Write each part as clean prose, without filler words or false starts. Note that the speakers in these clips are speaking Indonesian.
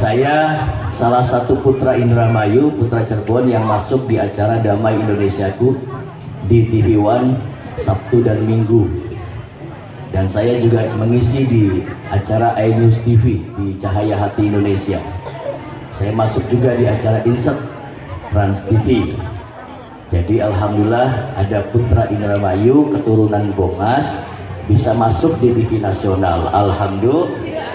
Saya salah satu putra Indramayu, putra Cirebon yang masuk di acara Damai Indonesiaku di TV One Sabtu dan Minggu. Dan saya juga mengisi di acara iNews TV di Cahaya Hati Indonesia. Saya masuk juga di acara Insert Trans TV. Jadi alhamdulillah ada putra Indramayu keturunan Bongas bisa masuk di TV nasional. Alhamdulillah.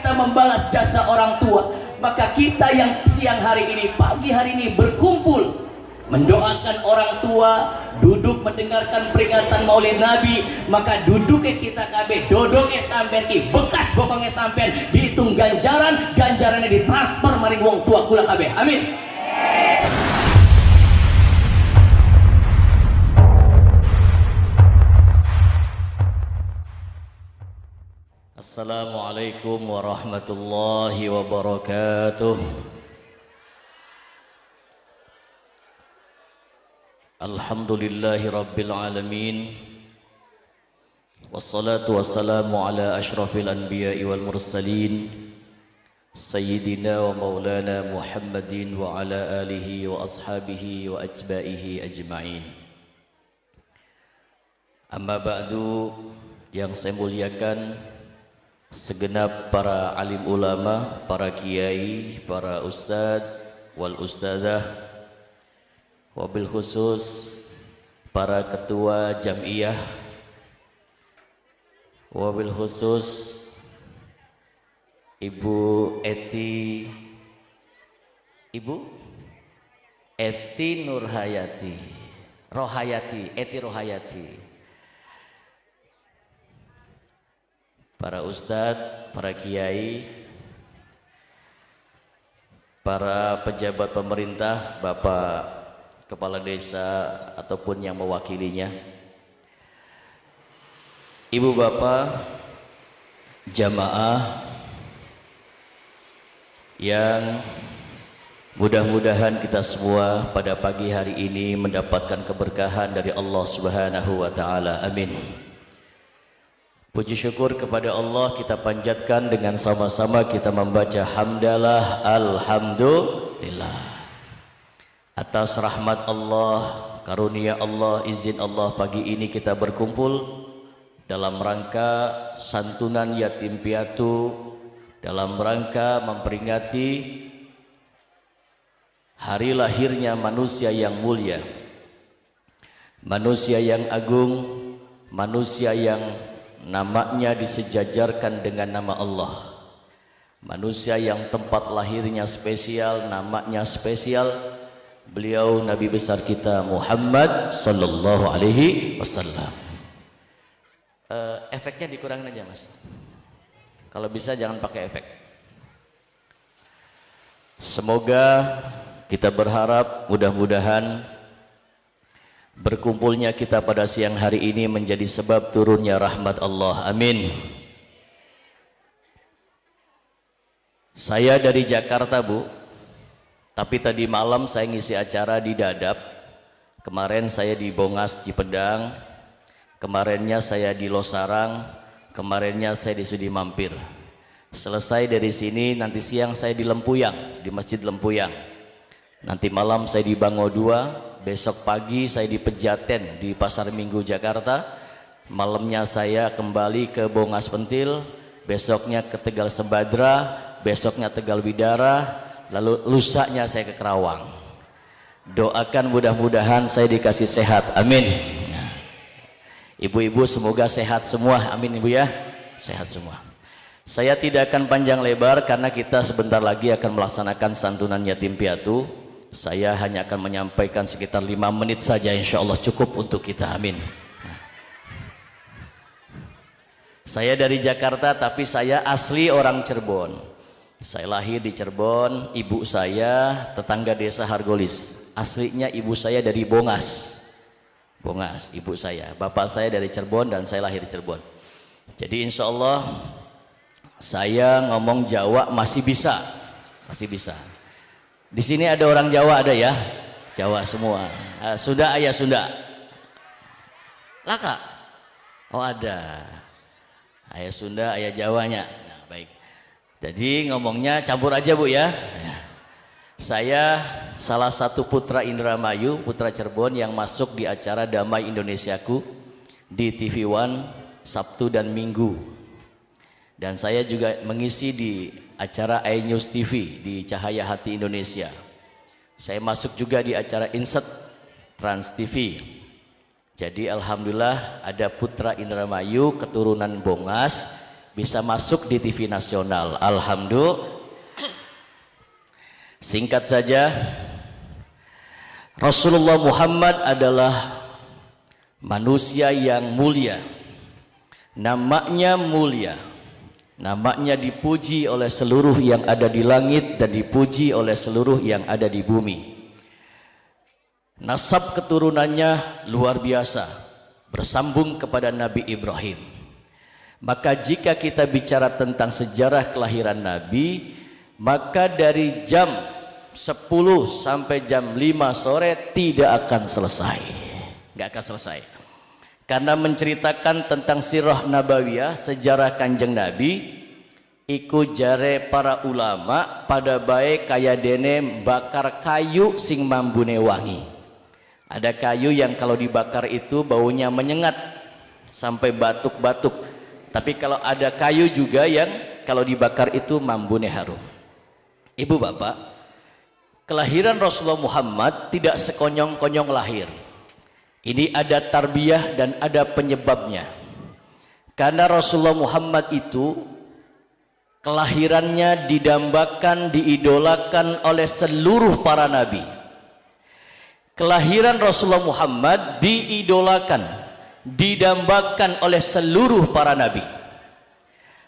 Kita membalas jasa orang tua, maka kita yang siang hari ini, pagi hari ini berkumpul mendoakan orang tua, duduk mendengarkan peringatan Maulid Nabi, maka duduknya kita KB, dodoknya sampean ki, bekas bokongnya sampean dihitung ganjarannya ditransfer maring wong tua kula KB. Amin. Assalamualaikum warahmatullahi wabarakatuh. Alhamdulillahi rabbil alamin. Wassalatu wassalamu ala ashrafil anbiya'i wal mursalin Sayyidina wa maulana Muhammadin wa ala alihi wa ashabihi wa atba'ihi ajma'in. Amma ba'du, yang saya muliakan segenap para alim ulama, para kiai, para ustadz wal ustadzah, wabil khusus para ketua jam'iyah, wabil khusus Ibu Eti, Ibu Eti Nurhayati, Eti Rohayati, para ustadz, para kiai, para pejabat pemerintah, Bapak Kepala Desa ataupun yang mewakilinya, Ibu Bapak, jamaah yang mudah-mudahan kita semua pada pagi hari ini mendapatkan keberkahan dari Allah Subhanahu wa Ta'ala. Amin. Puji syukur kepada Allah kita panjatkan dengan sama-sama kita membaca hamdalah alhamdulillah atas rahmat Allah, karunia Allah, izin Allah. Pagi ini kita berkumpul dalam rangka santunan yatim piatu, dalam rangka memperingati hari lahirnya manusia yang mulia, manusia yang agung, manusia yang namanya disejajarkan dengan nama Allah, manusia yang tempat lahirnya spesial, namanya spesial. Beliau Nabi besar kita Muhammad sallallahu alaihi wasallam. Efeknya dikurangin aja mas, kalau bisa jangan pakai efek. Semoga kita berharap mudah-mudahan berkumpulnya kita pada siang hari ini menjadi sebab turunnya rahmat Allah. Amin. Saya dari Jakarta Bu, tapi tadi malam saya ngisi acara di Dadap. Kemarin saya di Bongas Cipedang, kemarinnya saya di Losarang, kemarinnya saya di Sudi Mampir. Selesai dari sini nanti siang saya di Lempuyang, di Masjid Lempuyang. Nanti malam saya di Bango 2, besok pagi saya di Pejaten di Pasar Minggu Jakarta. Malamnya saya kembali ke Bongas Pentil, besoknya ke Tegal Sembadra, besoknya Tegal Bidara, lalu lusanya saya ke Kerawang. Doakan mudah-mudahan saya dikasih sehat. Amin. Ibu-ibu semoga sehat semua. Amin ibu ya, sehat semua. Saya tidak akan panjang lebar karena kita sebentar lagi akan melaksanakan santunan yatim piatu. Saya hanya akan menyampaikan sekitar 5 menit saja, insya Allah cukup untuk kita. Amin. Saya dari Jakarta tapi saya asli orang Cirebon. Saya lahir di Cirebon, ibu saya tetangga desa Hargolis. Aslinya ibu saya dari Bongas. Bongas, ibu saya. Bapak saya dari Cirebon dan saya lahir di Cirebon. Jadi insya Allah saya ngomong Jawa masih bisa. Masih bisa. Di sini ada orang Jawa ada ya? Jawa semua. Sunda ayah Sunda. Laka? Oh ada. Ayah Sunda, ayah Jawanya. Nah, baik. Jadi ngomongnya campur aja Bu ya. Saya salah satu putra Indramayu, putra Cirebon yang masuk di acara Damai Indonesiaku di TV One Sabtu dan Minggu. Dan saya juga mengisi di acara iNews TV di Cahaya Hati Indonesia. Saya masuk juga di acara Inset Trans TV. Jadi alhamdulillah ada putra Indramayu keturunan Bongas bisa masuk di TV nasional. Alhamdulillah. Singkat saja, Rasulullah Muhammad adalah manusia yang mulia. Namanya mulia. Namanya dipuji oleh seluruh yang ada di langit dan dipuji oleh seluruh yang ada di bumi. Nasab keturunannya luar biasa, bersambung kepada Nabi Ibrahim. Maka jika kita bicara tentang sejarah kelahiran Nabi, maka dari jam 10 sampai jam 5 sore tidak akan selesai. Nggak akan selesai. Karena menceritakan tentang sirah nabawiyah, sejarah Kanjeng Nabi, iku jare para ulama pada baik kaya dene bakar kayu sing mambune wangi. Ada kayu yang kalau dibakar itu baunya menyengat sampai batuk-batuk. Tapi kalau ada kayu juga yang kalau dibakar itu mambune harum. Ibu bapak, kelahiran Rasulullah Muhammad tidak sekonyong-konyong lahir. Ini ada tarbiyah dan ada penyebabnya. Karena Rasulullah Muhammad itu kelahirannya didambakan, diidolakan oleh seluruh para nabi. Kelahiran Rasulullah Muhammad diidolakan, didambakan oleh seluruh para nabi.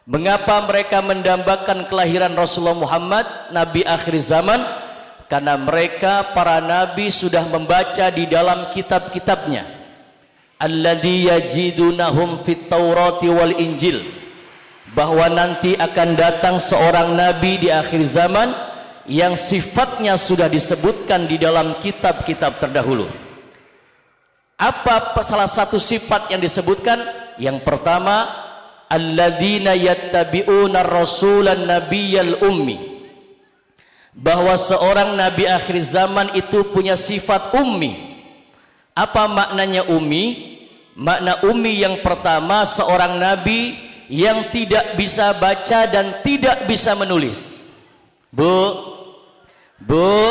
Mengapa mereka mendambakan kelahiran Rasulullah Muhammad, nabi akhir zaman? Karena mereka para nabi sudah membaca di dalam kitab-kitabnya, alladzi yajidunahum fit Taurati wal Injil, bahwa nanti akan datang seorang nabi di akhir zaman yang sifatnya sudah disebutkan di dalam kitab-kitab terdahulu. Apa salah satu sifat yang disebutkan? Yang pertama, alladzina yattabi'una rasulan nabiyyal ummi, bahwa seorang nabi akhir zaman itu punya sifat ummi. Apa maknanya ummi? Makna ummi yang pertama, seorang nabi yang tidak bisa baca dan tidak bisa menulis. Bu,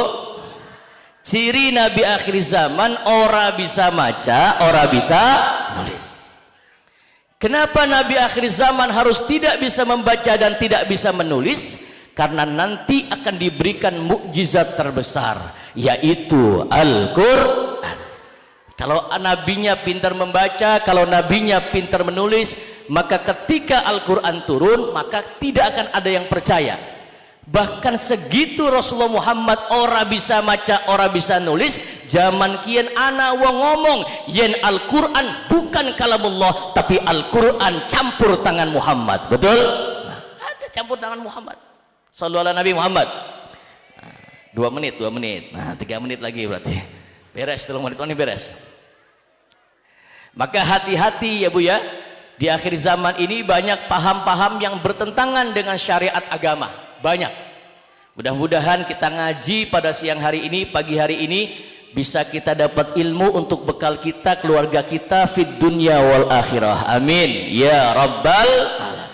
ciri nabi akhir zaman ora bisa baca, ora bisa menulis. Kenapa nabi akhir zaman harus tidak bisa membaca dan tidak bisa menulis? Karena nanti akan diberikan mukjizat terbesar, yaitu Al-Quran. Kalau nabinya pintar membaca, kalau nabinya pintar menulis, maka ketika Al-Quran turun, maka tidak akan ada yang percaya. Bahkan segitu Rasulullah Muhammad ora bisa maca, ora bisa nulis, zaman kian ana wong ngomong yen Al-Quran bukan kalamullah, tapi Al-Quran campur tangan Muhammad. Betul? Nah, ada campur tangan Muhammad. Sallu ala Nabi Muhammad. 2 menit. Nah, 3 menit lagi berarti. Beres 3 menit ini beres. Maka hati-hati ya Bu ya. Di akhir zaman ini banyak paham-paham yang bertentangan dengan syariat agama. Banyak. Mudah-mudahan kita ngaji pada siang hari ini, pagi hari ini, bisa kita dapat ilmu untuk bekal kita, keluarga kita, fid dunya wal akhirah. Amin. Ya Rabbal Alamin.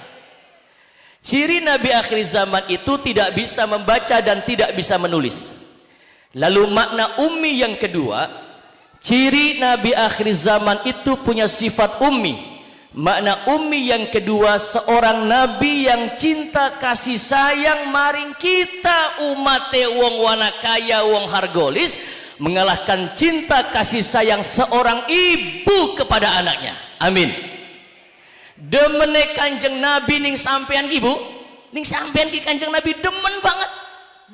Ciri nabi akhir zaman itu tidak bisa membaca dan tidak bisa menulis. Lalu makna ummi yang kedua, ciri nabi akhir zaman itu punya sifat ummi. Makna ummi yang kedua, seorang nabi yang cinta kasih sayang maring kita umate wong wanakaya wong hargolis, mengalahkan cinta kasih sayang seorang ibu kepada anaknya. Amin. Demene Kanjeng Nabi ning sampean ki Bu, ning sampean ki Kanjeng Nabi demen banget,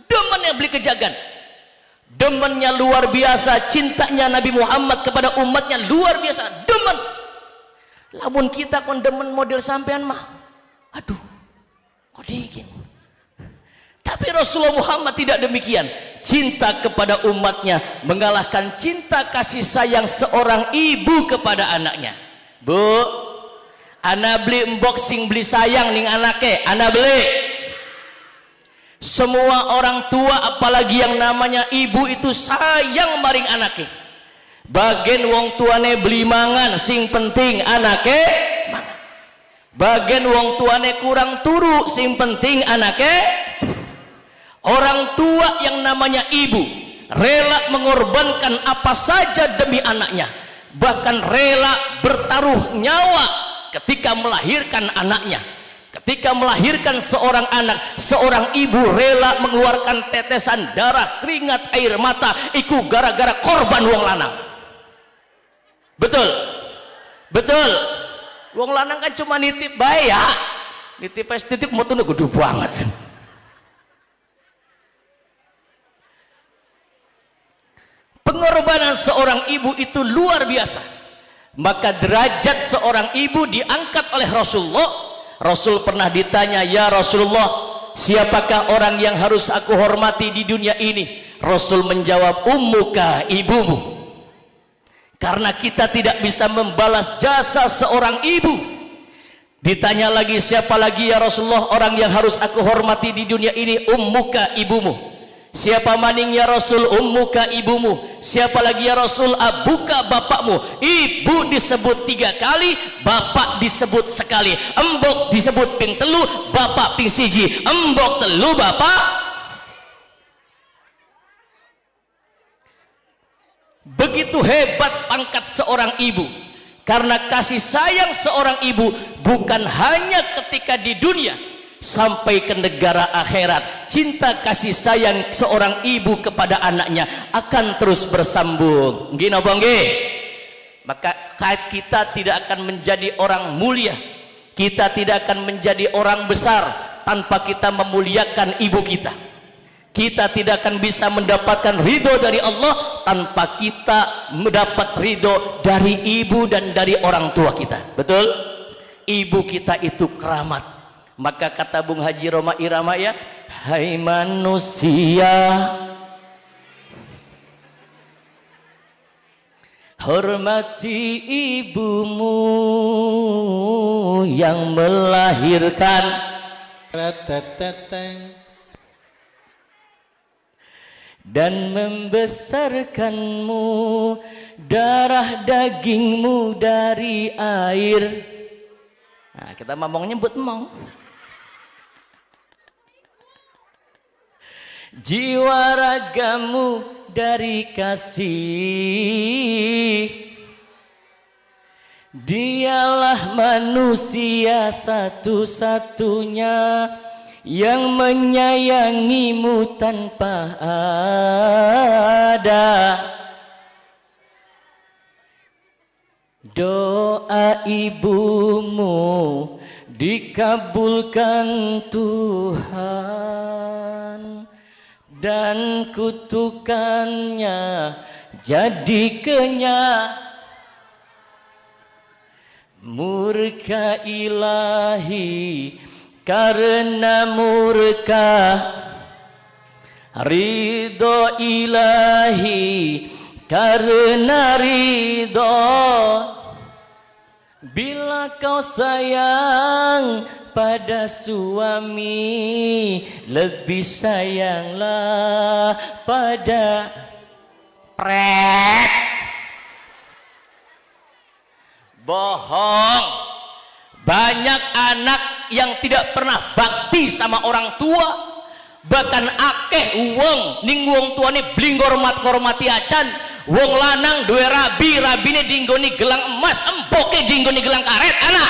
demennya beli kejagan, demennya luar biasa, cintanya Nabi Muhammad kepada umatnya luar biasa, demen. Lamun kita kon demen model sampean mah, aduh, kok dingin. Tapi Rasulullah Muhammad tidak demikian, cinta kepada umatnya mengalahkan cinta kasih sayang seorang ibu kepada anaknya. Bu, ana beli unboxing beli sayang ning anake, ana beli. Semua orang tua apalagi yang namanya ibu itu sayang maring anake. Bagian wong tuane beli mangan, sing penting anake mangan. Bagian wong tuane kurang turu, sing penting anake. Orang tua yang namanya ibu rela mengorbankan apa saja demi anaknya, bahkan rela bertaruh nyawa ketika melahirkan anaknya. Ketika melahirkan seorang anak, seorang ibu rela mengeluarkan tetesan darah, keringat, air mata, iku gara-gara korban wong lanang. Betul? Betul? Wong lanang kan cuma nitip bae ya. Nitip estetik motone gede banget. Pengorbanan seorang ibu itu luar biasa. Maka derajat seorang ibu diangkat oleh Rasulullah. Rasul pernah ditanya, ya Rasulullah, siapakah orang yang harus aku hormati di dunia ini? Rasul menjawab, ummuka, ibumu. Karena kita tidak bisa membalas jasa seorang ibu. Ditanya lagi, siapa lagi ya Rasulullah orang yang harus aku hormati di dunia ini? Ummuka, ibumu. Siapa maning ya Rasul? Ummuka, ibumu. Siapa lagi ya Rasul? Abuka, bapakmu. Ibu disebut 3 kali, bapak disebut sekali. Embok disebut ping telu, bapak ping siji. Embok telu, bapak. Begitu hebat pangkat seorang ibu. Karena kasih sayang seorang ibu bukan hanya ketika di dunia, sampai ke negara akhirat. Cinta kasih sayang seorang ibu kepada anaknya akan terus bersambung. Nggih napa nggih? Maka kita tidak akan menjadi orang mulia, kita tidak akan menjadi orang besar tanpa kita memuliakan ibu kita. Kita tidak akan bisa mendapatkan ridho dari Allah tanpa kita mendapat ridho dari ibu dan dari orang tua kita. Betul? Ibu kita itu keramat. Maka kata Bung Haji Roma Irama ya, hai manusia, hormati ibumu yang melahirkan dan membesarkanmu, darah dagingmu dari air. Nah, kita ngomong nyebut emong. Jiwa ragamu dari kasih. Dialah manusia satu-satunya yang menyayangimu tanpa ada doa ibumu dikabulkan Tuhan dan kutukannya jadi kenyataan. Murka ilahi karena murka, ridho ilahi karena ridho. Bila kau sayang pada suami, lebih sayanglah pada prek. Bohong. Banyak anak yang tidak pernah bakti sama orang tua, bahkan akeh wong ning wong tuane beli ngormati acan. Wong lanang duwe rabi, rabine dinggoni gelang emas, empoke dinggoni gelang karet. Anak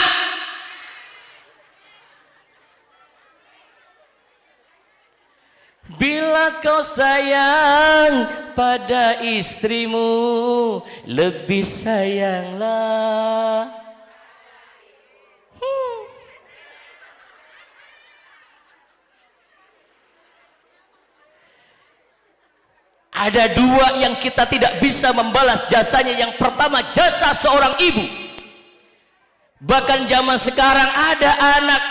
bila kau sayang pada istrimu, lebih sayanglah Ada dua yang kita tidak bisa membalas jasanya. Yang pertama, jasa seorang ibu. Bahkan zaman sekarang ada anak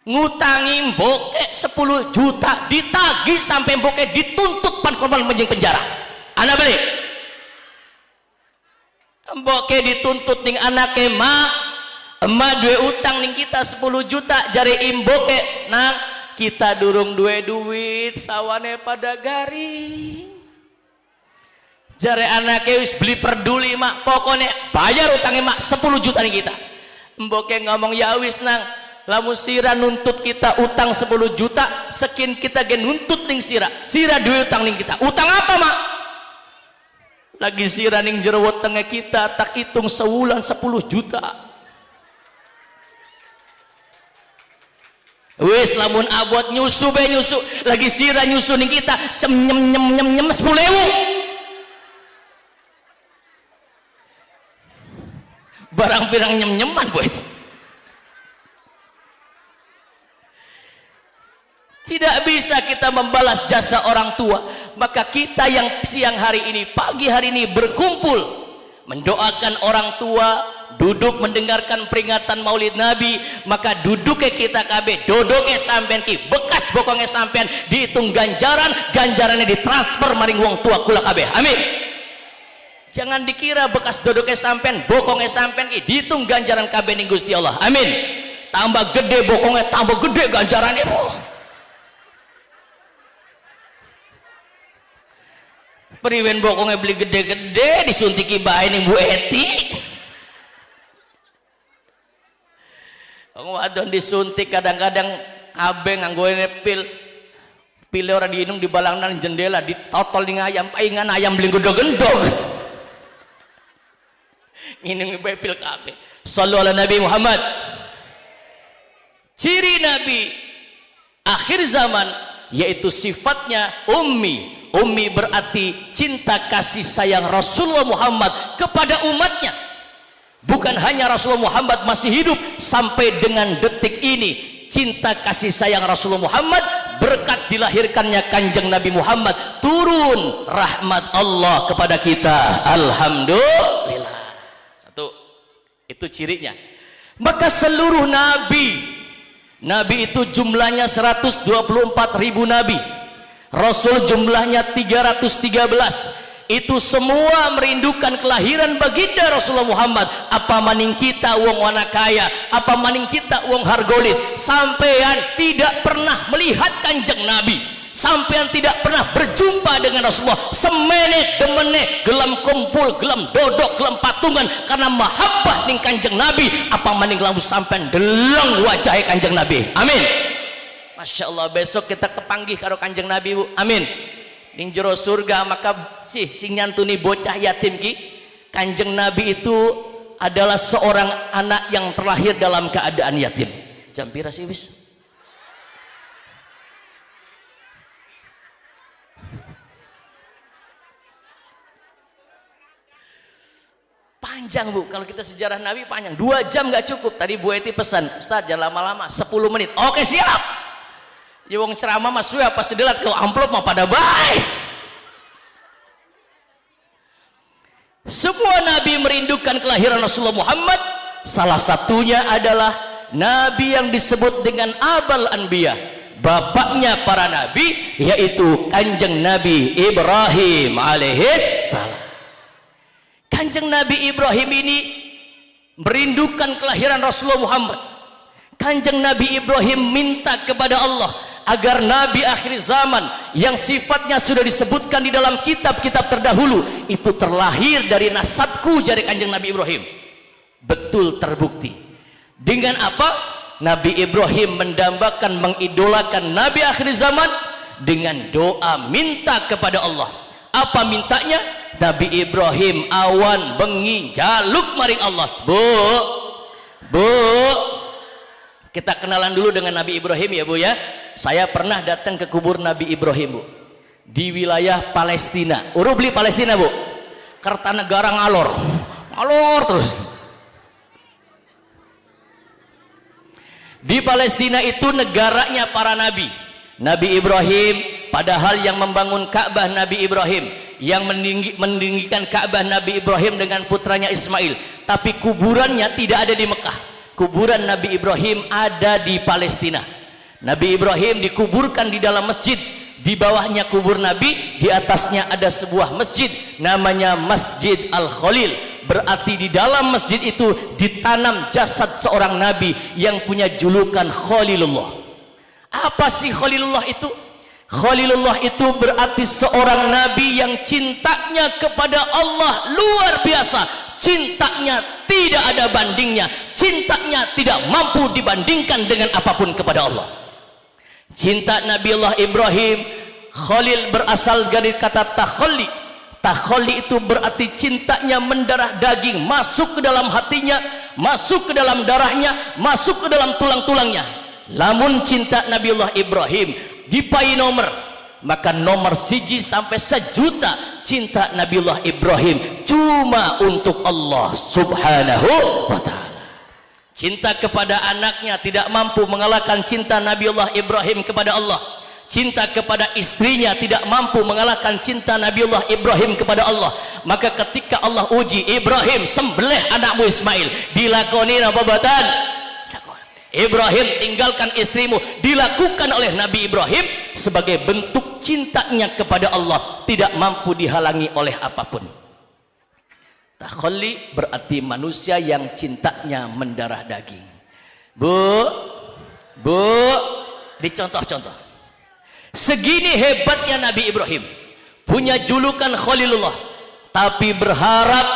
ngutangi mbokek 10 juta, ditagih sampai mbokek dituntut korban menjeng penjara. Anak beli mbokek dituntut ning anake emak duwe utang ning kita 10 juta, jari imboke nang kita durung duwe duit, sawane pada garing. Jare anake wis beli peduli mak, pokoknya bayar utangnya mak 10 juta nih kita. Mboke ngomong ya wis nang, lamun sira nuntut kita utang 10 juta, sekin kita gen nuntut ning sira duwe utang ning kita. Utang apa mak? Lagi sira ning jero wetenge kita tak hitung sewulan 10 juta. Wis lamun abot nyusu be nyusu, lagi sira nyusu ning kita nyem 10.000. Barang pirang nyem-nyeman buat. Tidak bisa kita membalas jasa orang tua. Maka kita yang siang hari ini, pagi hari ini berkumpul mendoakan orang tua, duduk mendengarkan peringatan Maulid Nabi, maka duduknya kita kabeh, dodoknya sampean ki, bekas bokongnya sampean dihitung ganjarannya ditransfer maring wong tua kula kabeh. Amin. Jangan dikira bekas dodoknya sampean, bokongnya sampean ki dihitung ganjaran kabeh ning Gusti Allah. Amin. Tambah gede bokongnya, tambah gede ganjarannya. Priwen bokongnya beli gede-gede disuntiki bae ning Bu Eti. Wong wadon disuntik kadang-kadang kabeh nganggo pil ora diinung di balangnan jendela ditotol ning ayam, paingan ayam beli gendog-gendog. Ini pil kabeh. Sallu ala Nabi Muhammad. Ciri Nabi akhir zaman yaitu sifatnya ummi. Ummi berarti cinta kasih sayang Rasulullah Muhammad kepada umatnya. Bukan hanya Rasulullah Muhammad masih hidup, sampai dengan detik ini cinta kasih sayang Rasulullah Muhammad berkat dilahirkannya Kanjeng Nabi Muhammad, turun rahmat Allah kepada kita. Alhamdulillah. Itu cirinya. Maka seluruh nabi itu jumlahnya 124.000 nabi, rasul jumlahnya 313. Itu semua merindukan kelahiran baginda Rasulullah Muhammad. Apa maning kita wong wana kaya, apa maning kita wong hargolis, sampean tidak pernah melihat Kanjeng Nabi, sampean tidak pernah berjumpa dengan Rasulullah, semene demene gelam kumpul, gelam dodok, gelam patungan karena mahabbah ning Kanjeng Nabi, apa maning lamun sampean deleng wajah Kanjeng Nabi. Amin. Masya Allah, besok kita kepanggih karo Kanjeng Nabi Bu. Amin. Ning jero surga maka sing nyantuni bocah yatim ki, Kanjeng Nabi itu adalah seorang anak yang terlahir dalam keadaan yatim. Jam pira sih wis? Panjang Bu, kalau kita sejarah Nabi panjang, 2 jam nggak cukup. Tadi Bu Eti pesan, Ustaz jangan lama-lama, 10 menit. Oke siap. Ya wong ceramah mas suwe apa sedelat ke amplop mah pada baik. Semua Nabi merindukan kelahiran Rasulullah Muhammad. Salah satunya adalah Nabi yang disebut dengan Abul Anbiya, bapaknya para Nabi, yaitu Kanjeng Nabi Ibrahim alaihissalam. Kanjeng Nabi Ibrahim ini merindukan kelahiran Rasulullah Muhammad. Kanjeng Nabi Ibrahim minta kepada Allah agar Nabi akhir zaman yang sifatnya sudah disebutkan di dalam kitab-kitab terdahulu itu terlahir dari nasabku, jari Kanjeng Nabi Ibrahim. Betul terbukti. Dengan apa? Nabi Ibrahim mendambakan, mengidolakan Nabi akhir zaman dengan doa minta kepada Allah. Apa mintanya? Nabi Ibrahim awan bengi jaluk maring Allah. Bu, kita kenalan dulu dengan Nabi Ibrahim ya Bu ya. Saya pernah datang ke kubur Nabi Ibrahim Bu, di wilayah Palestina. Uru beli Palestina Bu, Kertanegara ngalor terus. Di Palestina itu negaranya para nabi. Nabi Ibrahim, padahal yang membangun Ka'bah Nabi Ibrahim, yang meninggikan Ka'bah Nabi Ibrahim dengan putranya Ismail, tapi kuburannya tidak ada di Mekah. Kuburan Nabi Ibrahim ada di Palestina. Nabi Ibrahim dikuburkan di dalam masjid, di bawahnya kubur Nabi, di atasnya ada sebuah masjid namanya Masjid Al-Khalil. Berarti di dalam masjid itu ditanam jasad seorang nabi yang punya julukan Khalilullah. Apa sih Khalilullah itu? Khalilullah itu berarti seorang nabi yang cintanya kepada Allah luar biasa. Cintanya tidak ada bandingnya, cintanya tidak mampu dibandingkan dengan apapun kepada Allah. Cinta Nabiullah Ibrahim, Khalil berasal dari kata takhalli. Takhalli itu berarti cintanya mendarah daging, masuk ke dalam hatinya, masuk ke dalam darahnya, masuk ke dalam tulang-tulangnya. Lamun cinta Nabiullah Ibrahim dipai nomor, maka nomor 1 sampai 1.000.000 cinta Nabiullah Ibrahim cuma untuk Allah subhanahu wa ta'ala. Cinta kepada anaknya tidak mampu mengalahkan cinta Nabiullah Ibrahim kepada Allah. Cinta kepada istrinya tidak mampu mengalahkan cinta Nabiullah Ibrahim kepada Allah. Maka ketika Allah uji Ibrahim, sembelih anakmu Ismail, dilakoni apa batan? Ibrahim, tinggalkan istrimu, dilakukan oleh Nabi Ibrahim sebagai bentuk cintanya kepada Allah, tidak mampu dihalangi oleh apapun. Takhalli berarti manusia yang cintanya mendarah daging. Bu, dicontoh-contoh. Segini hebatnya Nabi Ibrahim, punya julukan Khalilullah, tapi berharap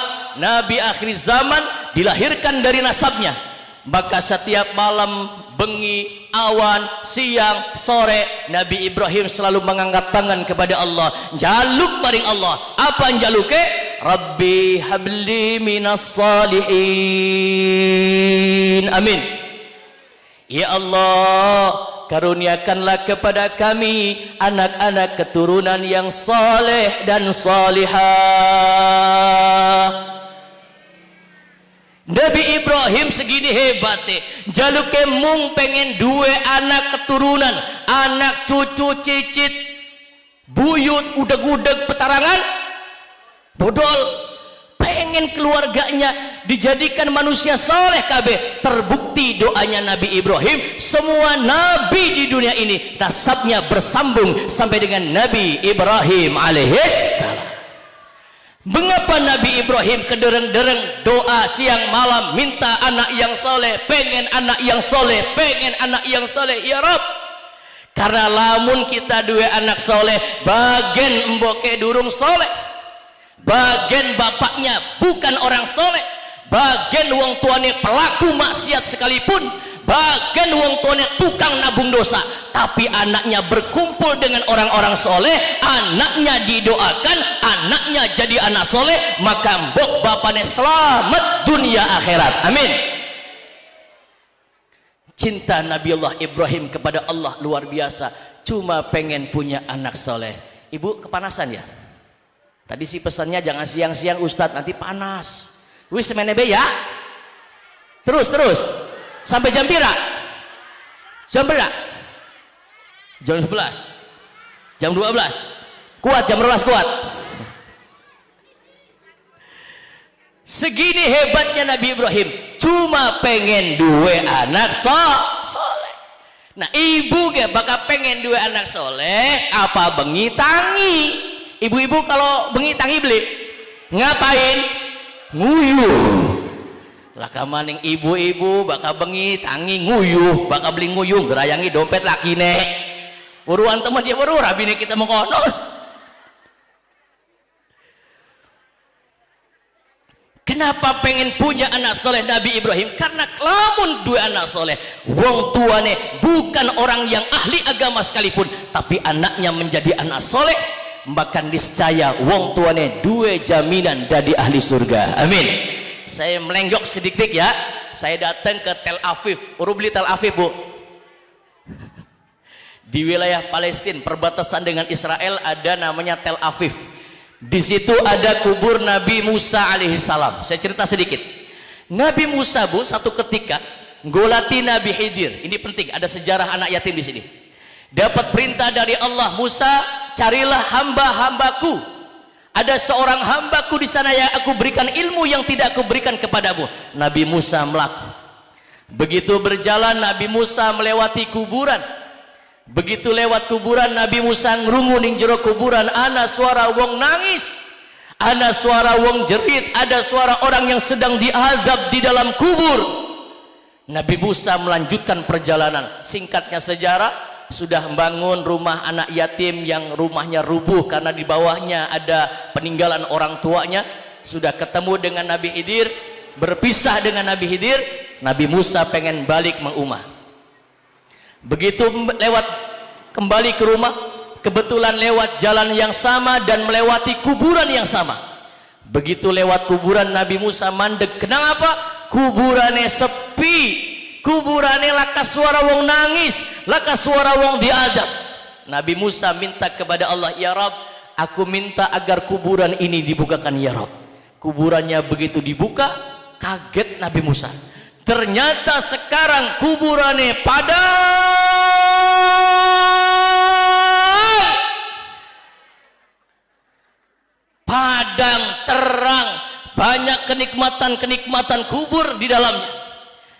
Nabi akhir zaman dilahirkan dari nasabnya. Maka setiap malam, bengi, awan, siang, sore, Nabi Ibrahim selalu mengangkat tangan kepada Allah, jaluk maring Allah. Apa jaluke? Rabbi habli minas salihin. Amin. Ya Allah, karuniakanlah kepada kami anak-anak keturunan yang saleh dan salihah. Nabi Ibrahim segini hebatnya, jaluke mung pengen dua anak keturunan, anak cucu cicit, buyut udeg-udeg petarangan, bodol, pengen keluarganya dijadikan manusia soleh kabeh. Terbukti doanya Nabi Ibrahim, semua nabi di dunia ini nasabnya bersambung sampai dengan Nabi Ibrahim alaihissalam. Mengapa Nabi Ibrahim kedereng-dereng doa siang malam minta anak yang soleh, pengen anak yang soleh, pengen anak yang soleh, ya Rob? Karena lamun kita dua anak soleh, bagian emboke durung soleh, bagian bapaknya bukan orang soleh, bagian wong tuane pelaku maksiat sekalipun, bagian wong tuane tukang nabung dosa, tapi anaknya berkumpul dengan orang-orang soleh, anaknya didoakan, anaknya jadi anak soleh, maka mbok bapane selamat dunia akhirat. Amin. Cinta Nabiullah Ibrahim kepada Allah luar biasa, cuma pengen punya anak soleh. Ibu kepanasan ya? Tadi si pesannya jangan siang-siang Ustadz, nanti panas. Wis menebe ya? Terus sampai jam pira? Jam pira? Jam 11, jam 12, kuat, jam 12 kuat. Segini hebatnya Nabi Ibrahim, cuma pengen dua anak soleh. Nah ibu gak bakal pengen dua anak soleh, apa bengi tangi? Ibu-ibu kalau bengi tangi beli ngapain? Nguyuh. Lah kamaning ibu-ibu bakal bengi tangi nguyuh, bakal beli nguyuh, gerayangi dompet laki nek. Uruan teman dia baru rabine kita mengkonon. Kenapa pengen punya anak soleh Nabi Ibrahim? Karena lamun dua anak soleh, wong tuane bukan orang yang ahli agama sekalipun, tapi anaknya menjadi anak soleh, maka niscaya wong tuane dua jaminan dari ahli surga. Amin. Saya melenggok sedikit ya. Saya datang ke Tel Aviv. Urus beli Tel Aviv bu. Di wilayah Palestina perbatasan dengan Israel ada namanya Tel Aviv. Di situ ada kubur Nabi Musa alaihissalam. Saya cerita sedikit. Nabi Musa bu satu ketika golati Nabi Khidir. Ini penting, ada sejarah anak yatim di sini. Dapat perintah dari Allah, Musa carilah hamba-hambaku. Ada seorang hambaku di sana yang aku berikan ilmu yang tidak aku berikan kepadamu. Nabi Musa melaku. Begitu berjalan Nabi Musa melewati kuburan. Begitu lewat kuburan Nabi Musa ngrungu ning jero kuburan ana suara wong nangis, ana suara wong jerit, ada suara orang yang sedang diazab di dalam kubur. Nabi Musa melanjutkan perjalanan. Singkatnya sejarah, sudah membangun rumah anak yatim yang rumahnya rubuh karena di bawahnya ada peninggalan orang tuanya. Sudah ketemu dengan Nabi Khidir, berpisah dengan Nabi Khidir. Nabi Musa pengen balik mengumah. Begitu lewat kembali ke rumah, kebetulan lewat jalan yang sama dan melewati kuburan yang sama. Begitu lewat kuburan, Nabi Musa mandek. Kenapa? Kuburannya sepi, kuburannya laka suara wong nangis, laka suara wong diadab. Nabi Musa minta kepada Allah, ya Rabb, aku minta agar kuburan ini dibukakan ya Rabb. Kuburannya begitu dibuka, kaget Nabi Musa. Ternyata sekarang kuburannya padang, terang, banyak kenikmatan-kenikmatan kubur di dalamnya.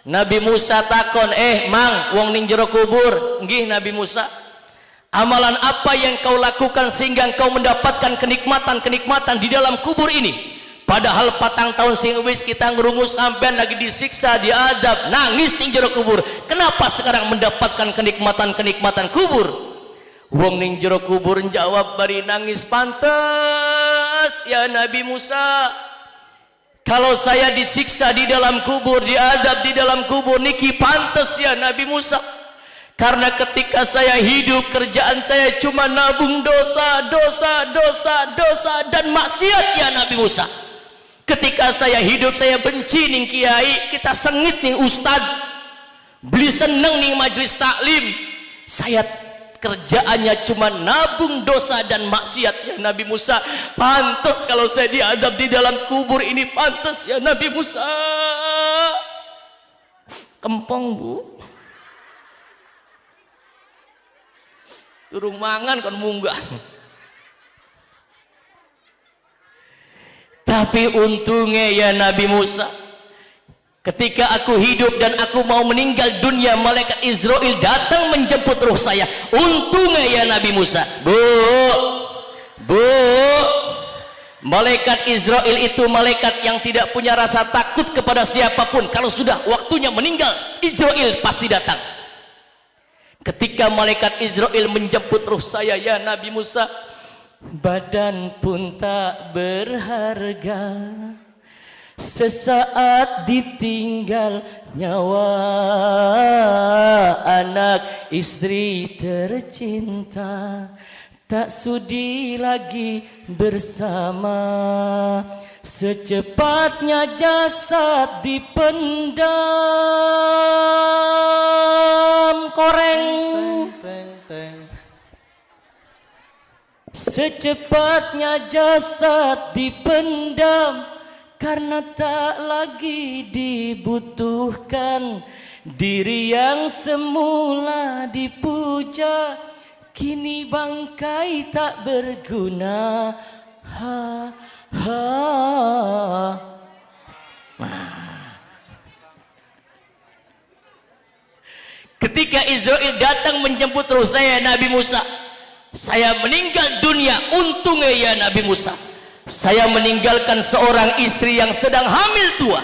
Nabi Musa takon, mang, wong ning jero kubur. Nggih Nabi Musa. Amalan apa yang kau lakukan sehingga kau mendapatkan kenikmatan-kenikmatan di dalam kubur ini? Padahal patang tahun sing wis kita ngerungus sampean lagi disiksa, diadab, nangis ning jero kubur. Kenapa sekarang mendapatkan kenikmatan-kenikmatan kubur? Wong ning jero kubur jawab bari nangis, pantas ya Nabi Musa. Kalau saya disiksa di dalam kubur, diadab di dalam kubur niki pantas ya Nabi Musa. Karena ketika saya hidup, kerjaan saya cuma nabung dosa dan maksiat ya Nabi Musa. Ketika saya hidup, saya benci ning kiai, kita sengit ning ustad, beli seneng ning majelis taklim. Saya kerjaannya cuma nabung dosa dan maksiat ya Nabi Musa. Pantas kalau saya diadab di dalam kubur ini, pantas ya Nabi Musa. Kempong bu, turung mangan kon munggah. Tapi untungnya ya Nabi Musa, ketika aku hidup dan aku mau meninggal dunia, malaikat Israel datang menjemput ruh saya. Untungnya ya Nabi Musa. Bu, malaikat Israel itu malaikat yang tidak punya rasa takut kepada siapapun. Kalau sudah waktunya meninggal, Israel pasti datang. Ketika malaikat Israel menjemput ruh saya ya Nabi Musa, badan pun tak berharga, sesaat ditinggal nyawa, anak istri tercinta tak sudi lagi bersama. Secepatnya jasad dipendam koreng, secepatnya jasad dipendam karena tak lagi dibutuhkan. Diri yang semula dipuja kini bangkai tak berguna. Ketika Israel datang menjemput ruh saya Nabi Musa, saya meninggal dunia. Untungnya ya Nabi Musa, saya meninggalkan seorang istri yang sedang hamil tua.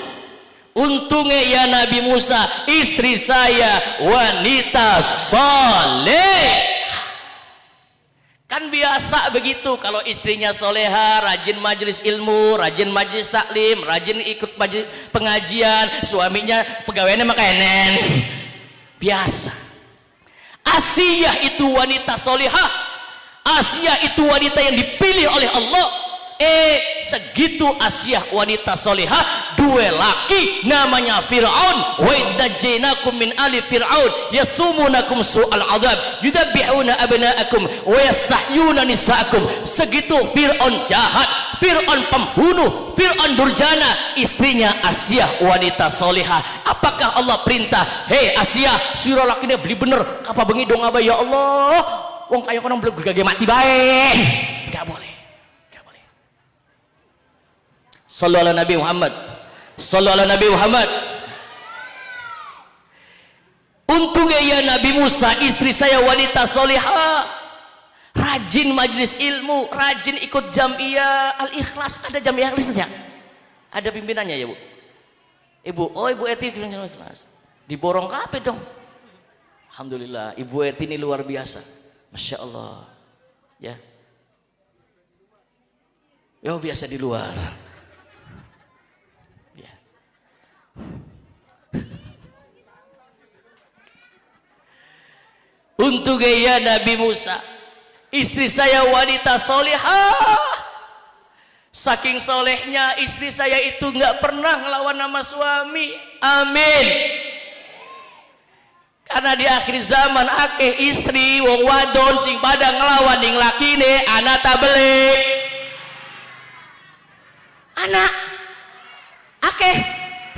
Untungnya ya Nabi Musa, istri saya wanita soleh. Kan biasa begitu, kalau istrinya soleha, rajin majelis ilmu, rajin majelis taklim, rajin ikut pengajian, suaminya pegawainya makanan. Biasa. Asiyah itu wanita solehah, Asiyah itu wanita yang dipilih oleh Allah. Segitu Asiyah wanita solehah, dua laki namanya Fir'aun. Wa idzainakum min ali Fir'aun yasumunakum su'al azab yudabbihuna abna'akum wa yastahyuna nisa'akum. Segitu Fir'aun jahat, Fir'aun pembunuh, Fir'aun durjana. Istrinya Asiyah wanita solehah. Apakah Allah perintah, hei Asiyah, sira lakine beli bener, apa bengi dong apa ya Allah, wong kaya kono belum gage mati bae. Enggak boleh. Sallallahu alaihi Nabi Muhammad, sallallahu alaihi Nabi Muhammad. Untungnya ya Nabi Musa, istri saya wanita solehah, rajin majelis ilmu, rajin ikut jamiah Al-Ikhlas. Ada jamiah Al-Ikhlas ya? Ada pimpinannya ya Bu? Ibu, oh Ibu Eti Al-Ikhlas diborong kape dong. Alhamdulillah, Ibu Eti ini luar biasa, Masya Allah. Ya, yo biasa di luar. Ya. Untuk gaya Nabi Musa, istri saya wanita solihah. Saking solehnya istri saya itu nggak pernah ngelawan nama suami. Amin. Karena di akhir zaman akeh istri wong wadon sing pada ngelawan ning lakine anak tabeli. Anak akeh.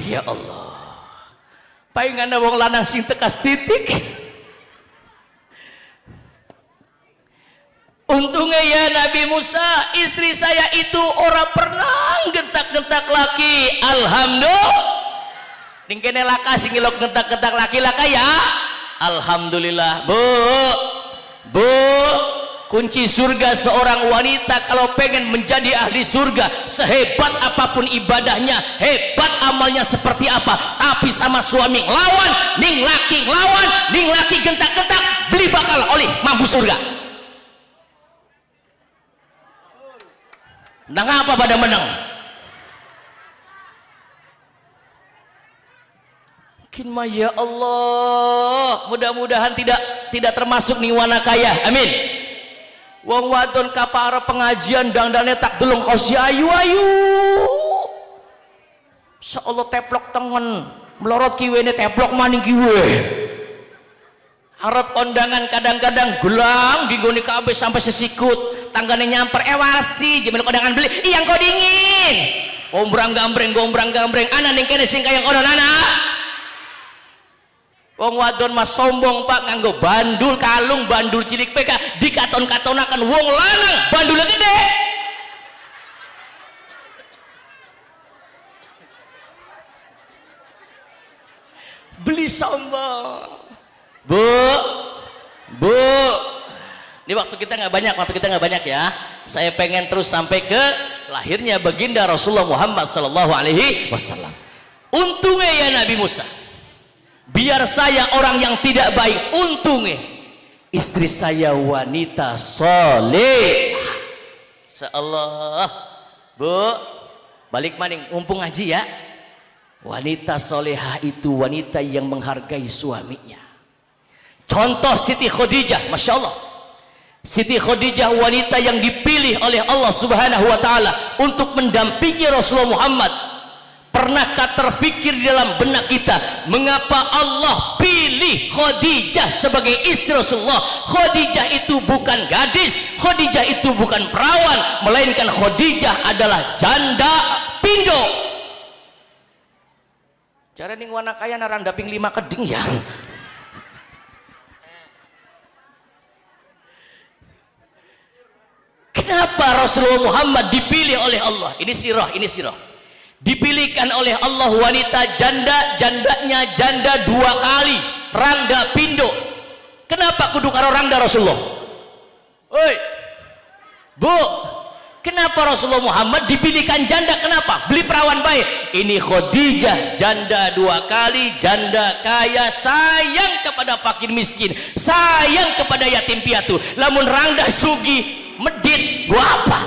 Ya Allah. Paling wong lanang sing tekas titik. Untungnya ya Nabi Musa, istri saya itu orang pernah gentak-gentak laki. Alhamdulillah. Ningkene laka sing ngilok gentak-gentak laki laka ya. Alhamdulillah. Bu, kunci surga seorang wanita kalau pengen menjadi ahli surga, sehebat apapun ibadahnya, hebat amalnya seperti apa, tapi sama suami lawan, ning laki gentak-gentak, beli bakal oleh mampu surga. Nang apa pada menang? Ya Allah, mudah-mudahan tidak termasuk nih wana kaya. Amin. Wong wadon kapara pengajian dangdane tak delong kausi ayu-ayu. Insyaallah teplok tengen, melorot kiwene teplok maning kiwe. Arep kondangan kadang-kadang gelang digoni kabeh sampai sesikut, tanggane nyamper ewasi jemel kondangan beli iyang kok dingin. Gombrang-gambreng ana ning kene sing kaya kono nana. Wong wadon mas sombong Pak, nganggo bandul kalung, bandul cilik PK dikaton-katonakan wong lanang bandulnya gede. Beli sombong. Bu, ini waktu kita nggak banyak ya. Saya pengen terus sampai ke lahirnya baginda Rasulullah Muhammad Sallallahu Alaihi Wasallam. Untungnya ya Nabi Musa, biar saya orang yang tidak baik, untungnya istri saya wanita soleh. Seolah Bu, balik maning, mumpung ngaji ya. Wanita solehah itu wanita yang menghargai suaminya. Contoh Siti Khadijah, Masya Allah. Siti Khadijah wanita yang dipilih oleh Allah Subhanahu wa Ta'ala untuk mendampingi Rasulullah Muhammad. Pernahkah terfikir di dalam benak kita mengapa Allah pilih Khadijah sebagai istri Rasulullah? Khadijah itu bukan gadis, Khadijah itu bukan perawan, melainkan Khadijah adalah janda pindo. Cara ning wana kaya narandaping 5 keding ya. Kenapa Rasulullah Muhammad dipilih oleh Allah? Ini sirah. Dipilihkan oleh Allah wanita jandanya janda 2 kali, rangda pindo. Kenapa kudu karo rangda Rasulullah? Oi, Bu, kenapa Rasulullah Muhammad dipilihkan janda? Kenapa? Beli perawan baik. Ini Khadijah janda 2 kali, janda kaya, sayang kepada fakir miskin, sayang kepada yatim piatu. Lamun rangda sugi medit, gua apa?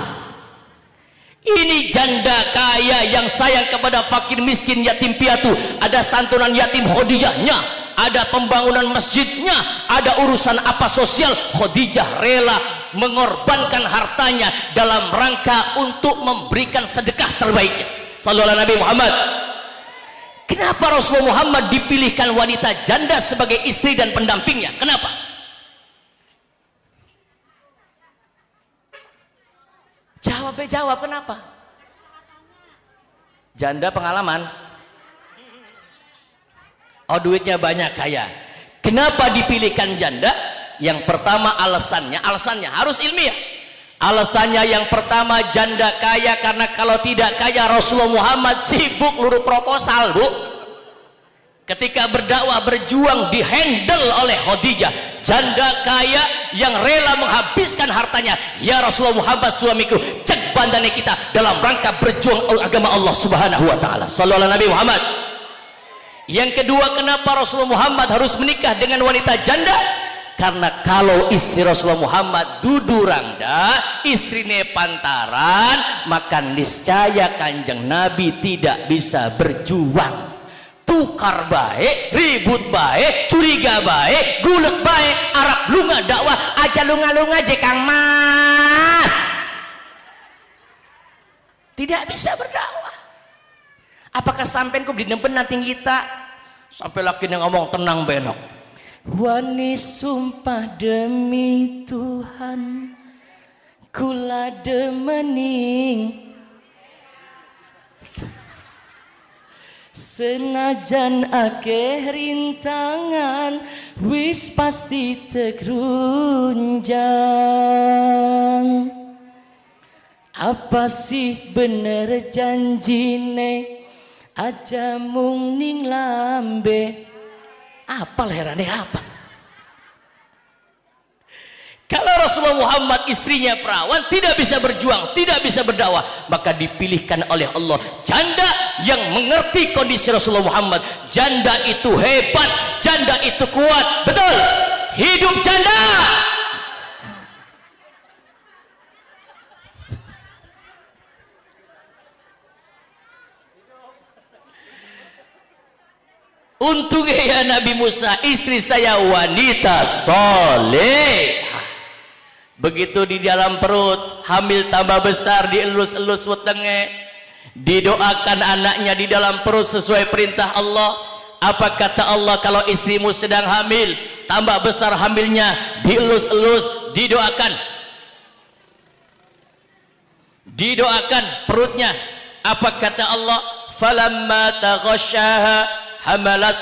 Ini janda kaya yang sayang kepada fakir miskin yatim piatu. Ada santunan yatim Khadijahnya, ada pembangunan masjidnya, ada urusan apa sosial. Khadijah rela mengorbankan hartanya dalam rangka untuk memberikan sedekah terbaiknya. Sallallahu Nabi Muhammad. Kenapa Rasulullah Muhammad dipilihkan wanita janda sebagai istri dan pendampingnya? Kenapa? Jawab kenapa? Janda pengalaman. Oh, duitnya banyak, kaya. Kenapa dipilihkan janda? Yang pertama alasannya harus ilmiah. Alasannya yang pertama, janda kaya karena kalau tidak kaya Rasulullah Muhammad sibuk luru proposal, Bu. Ketika berdakwah berjuang dihandle oleh Khadijah, janda kaya yang rela menghabiskan hartanya. Ya Rasulullah Muhammad suamiku, cek bandane kita dalam rangka berjuang agama Allah Subhanahu wa Ta'ala. Sallallahu Nabi Muhammad. Yang kedua, kenapa Rasulullah Muhammad harus menikah dengan wanita janda? Karena kalau istri Rasulullah Muhammad dudu rangda, istrine pantaran, maka niscaya Kanjeng Nabi tidak bisa berjuang. Tukar baik, ribut baik, curiga baik, gulet baik, Arab lunga dakwah, aja lunga-lunga je Kang Mas. Tidak bisa berdakwah. Apakah sampai kau dinempen nanti kita sampai laki yang ngomong tenang benok. Wani sumpah demi Tuhan, kula demening. Senajan akeh rintangan, wis pasti tegrunjang. Apa sih bener janjine, aja mung ning lambe. Apa leherane apa? Kalau Rasulullah Muhammad istrinya perawan, tidak bisa berjuang, tidak bisa berdakwah, maka dipilihkan oleh Allah janda yang mengerti kondisi Rasulullah Muhammad. Janda itu hebat, janda itu kuat. Betul, hidup janda. Untungnya ya Nabi Musa, istri saya wanita soleh. Begitu di dalam perut, hamil tambah besar, dielus-elus wetenge, didoakan anaknya di dalam perut sesuai perintah Allah. Apa kata Allah? Kalau istrimu sedang hamil, tambah besar hamilnya, dielus-elus, didoakan perutnya. Apa kata Allah? Falamma taghasyaha hamalat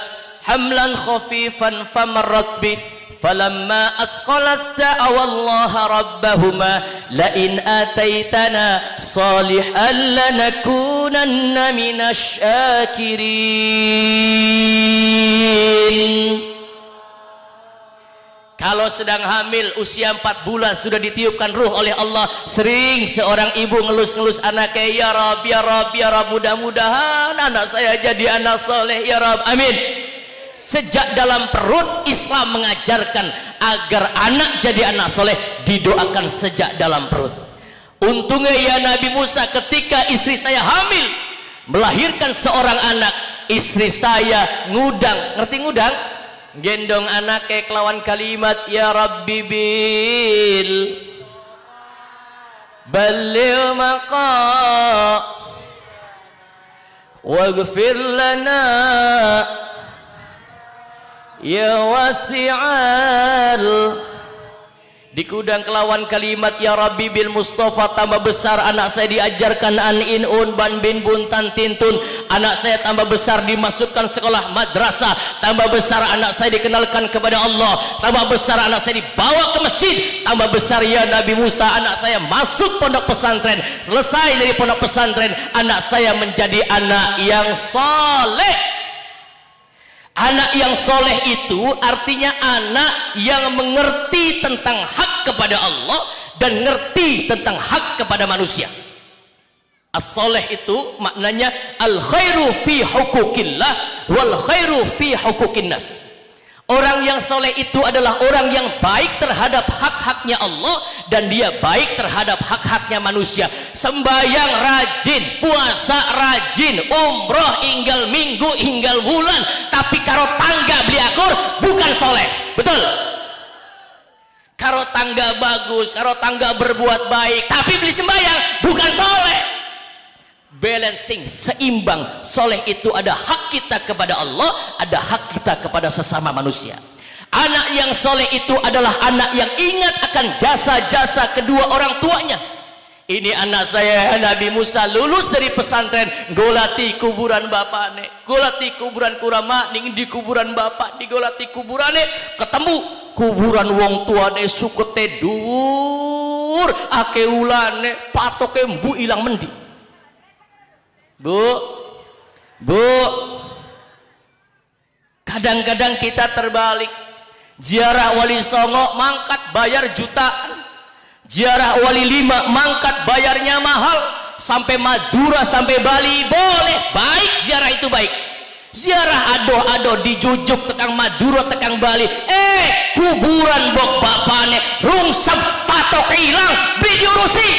hamlan khafifan famarrat bi falamma asqalat da'awallaha rabbahuma la in ataitana salihan lanakunanna minasyakirin. Kalau sedang hamil usia 4 bulan sudah ditiupkan ruh oleh Allah, sering seorang ibu ngelus-ngelus anaknya, ya Rab, ya Rab, ya Rab, mudah-mudahan anak saya jadi anak soleh, ya Rab, amin. Sejak dalam perut Islam mengajarkan agar anak jadi anak soleh didoakan sejak dalam perut. Untungnya ya Nabi Musa, ketika istri saya hamil melahirkan seorang anak, istri saya ngudang, ngerti ngudang? Gendong anaknya kelawan kalimat ya Rabbi bil balil maqa waghfir lana ya wasi'al. Dikudang kelawan kalimat ya Rabbi bil Mustafa, tambah besar anak saya diajarkan an inun ban bin buntan tintun, anak saya tambah besar dimasukkan sekolah madrasah, tambah besar anak saya dikenalkan kepada Allah, tambah besar anak saya dibawa ke masjid, tambah besar ya Nabi Musa anak saya masuk pondok pesantren, selesai dari pondok pesantren anak saya menjadi anak yang soleh. Anak yang soleh itu artinya anak yang mengerti tentang hak kepada Allah dan ngerti tentang hak kepada manusia. As-soleh itu maknanya al-khairu fi hukukillah wal khairu fi hukukin nas. Orang yang soleh itu adalah orang yang baik terhadap hak-haknya Allah dan dia baik terhadap hak-haknya manusia. Sembayang rajin, puasa rajin, umroh hinggal minggu hinggal bulan, tapi karo tangga beli akur bukan soleh. Betul? Karo tangga bagus, karo tangga berbuat baik, tapi beli sembayang bukan soleh. Balancing, seimbang. Soleh itu ada hak kita kepada Allah, ada hak kita kepada sesama manusia. Anak yang soleh itu adalah anak yang ingat akan jasa-jasa kedua orang tuanya. Ini anak saya Nabi Musa lulus dari pesantren, golati kuburan bapakne, golati kuburan kurama ning di kuburan bapak, digolati kuburane ketemu kuburan wong tuane sukete dhuwur ake ulane patoke mbu ilang mendi. Bu, kadang-kadang kita terbalik. Ziarah Wali Songo mangkat bayar jutaan, ziarah Wali Lima mangkat bayarnya mahal, sampai Madura sampai Bali boleh, baik ziarah itu baik. ziarah adoh-adoh di Jujuk tekang Madura tekang Bali, kuburan bok bapane rungsep patok hilang diurusi.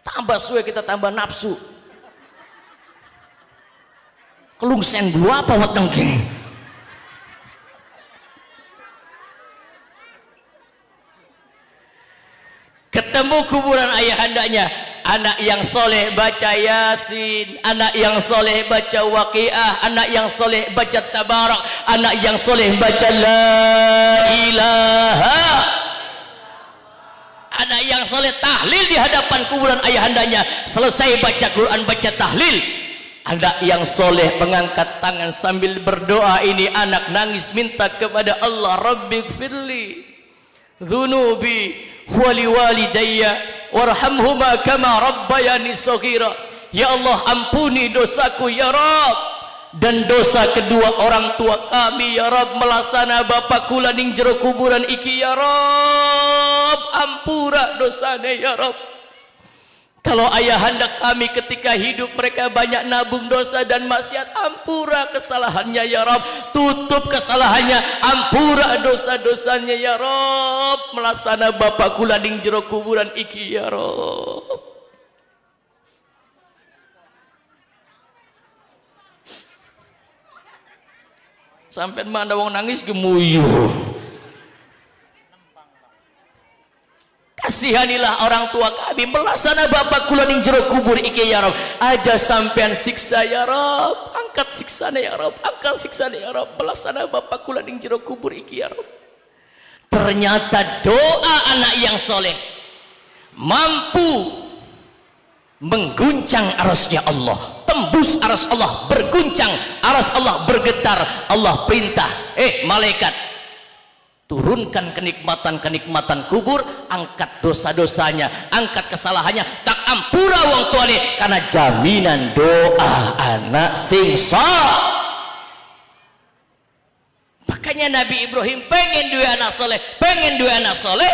Tambah suwe kita tambah nafsu, kelungsen dulu apa weteng kene. Ketemu kuburan ayahandanya, anak yang soleh baca Yasin, anak yang soleh baca Waqiah, anak yang soleh baca Tabarak, anak yang soleh baca La ilaha, anak yang soleh tahlil di hadapan kuburan ayahandanya, selesai baca Quran baca tahlil. Anak yang soleh mengangkat tangan sambil berdoa, ini anak nangis minta kepada Allah, Rabbighfirli dzunubi wali walidayya warhamhuma kama rabbayani shaghira. Ya Allah, ampuni dosaku ya Rabb dan dosa kedua orang tua kami ya Rabb, melasana bapak kula ning jero kuburan iki ya Rabb, ampura dosane ya Rabb. Kalau ayahanda kami ketika hidup mereka banyak nabung dosa dan maksiat, ampura kesalahannya ya Rabb, tutup kesalahannya, ampura dosa-dosanya ya Rabb, melasana bapak kula ning jero kuburan iki ya Rabb. Sampai mana wong nangis gemuyuh. Kasihanilah orang tua kami, melasana bapak kula ning jero kubur iki ya Rabb, aja sampean siksa ya Rabb, angkat siksane ya Rabb, angkat siksane ya Rabb, melasana bapak kula ning jero kubur iki ya Rabb. Ternyata doa anak yang soleh mampu mengguncang arasnya Allah, tembus aras Allah, berguncang aras Allah, bergetar. Allah perintah, malaikat turunkan kenikmatan-kenikmatan kubur, angkat dosa-dosanya, angkat kesalahannya, tak ampura wong tuane karena jaminan doa anak sing saleh. Makanya Nabi Ibrahim pengen dua anak soleh, pengen dua anak soleh,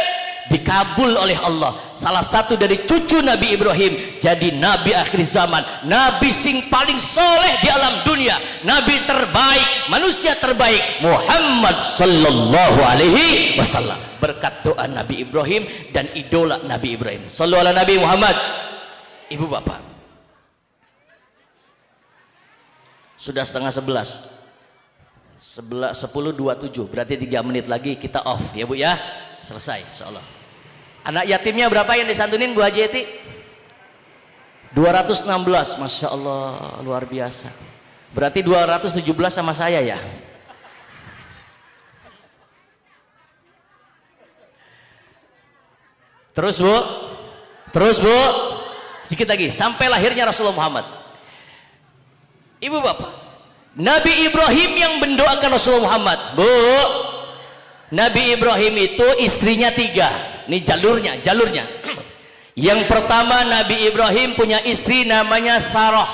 dikabul oleh Allah. Salah satu dari cucu Nabi Ibrahim jadi nabi akhir zaman, nabi sing paling soleh di alam dunia, nabi terbaik, manusia terbaik, Muhammad sallallahu alaihi wasallam, berkat doa Nabi Ibrahim dan idola Nabi Ibrahim. Sallu ala Nabi Muhammad. Ibu bapak, sudah setengah 10:27, berarti 3 menit lagi kita off ya Bu ya, selesai insyaallah. Anak yatimnya berapa yang disantunin Bu Haji Eti? 216, Masya Allah, luar biasa. Berarti 217 sama saya ya. Terus Bu, terus Bu, sedikit lagi sampai lahirnya Rasulullah Muhammad. Ibu bapak, Nabi Ibrahim yang mendoakan Rasulullah Muhammad. Bu, Nabi Ibrahim itu istrinya 3. Ini jalurnya. Yang pertama, Nabi Ibrahim punya istri namanya Sarah,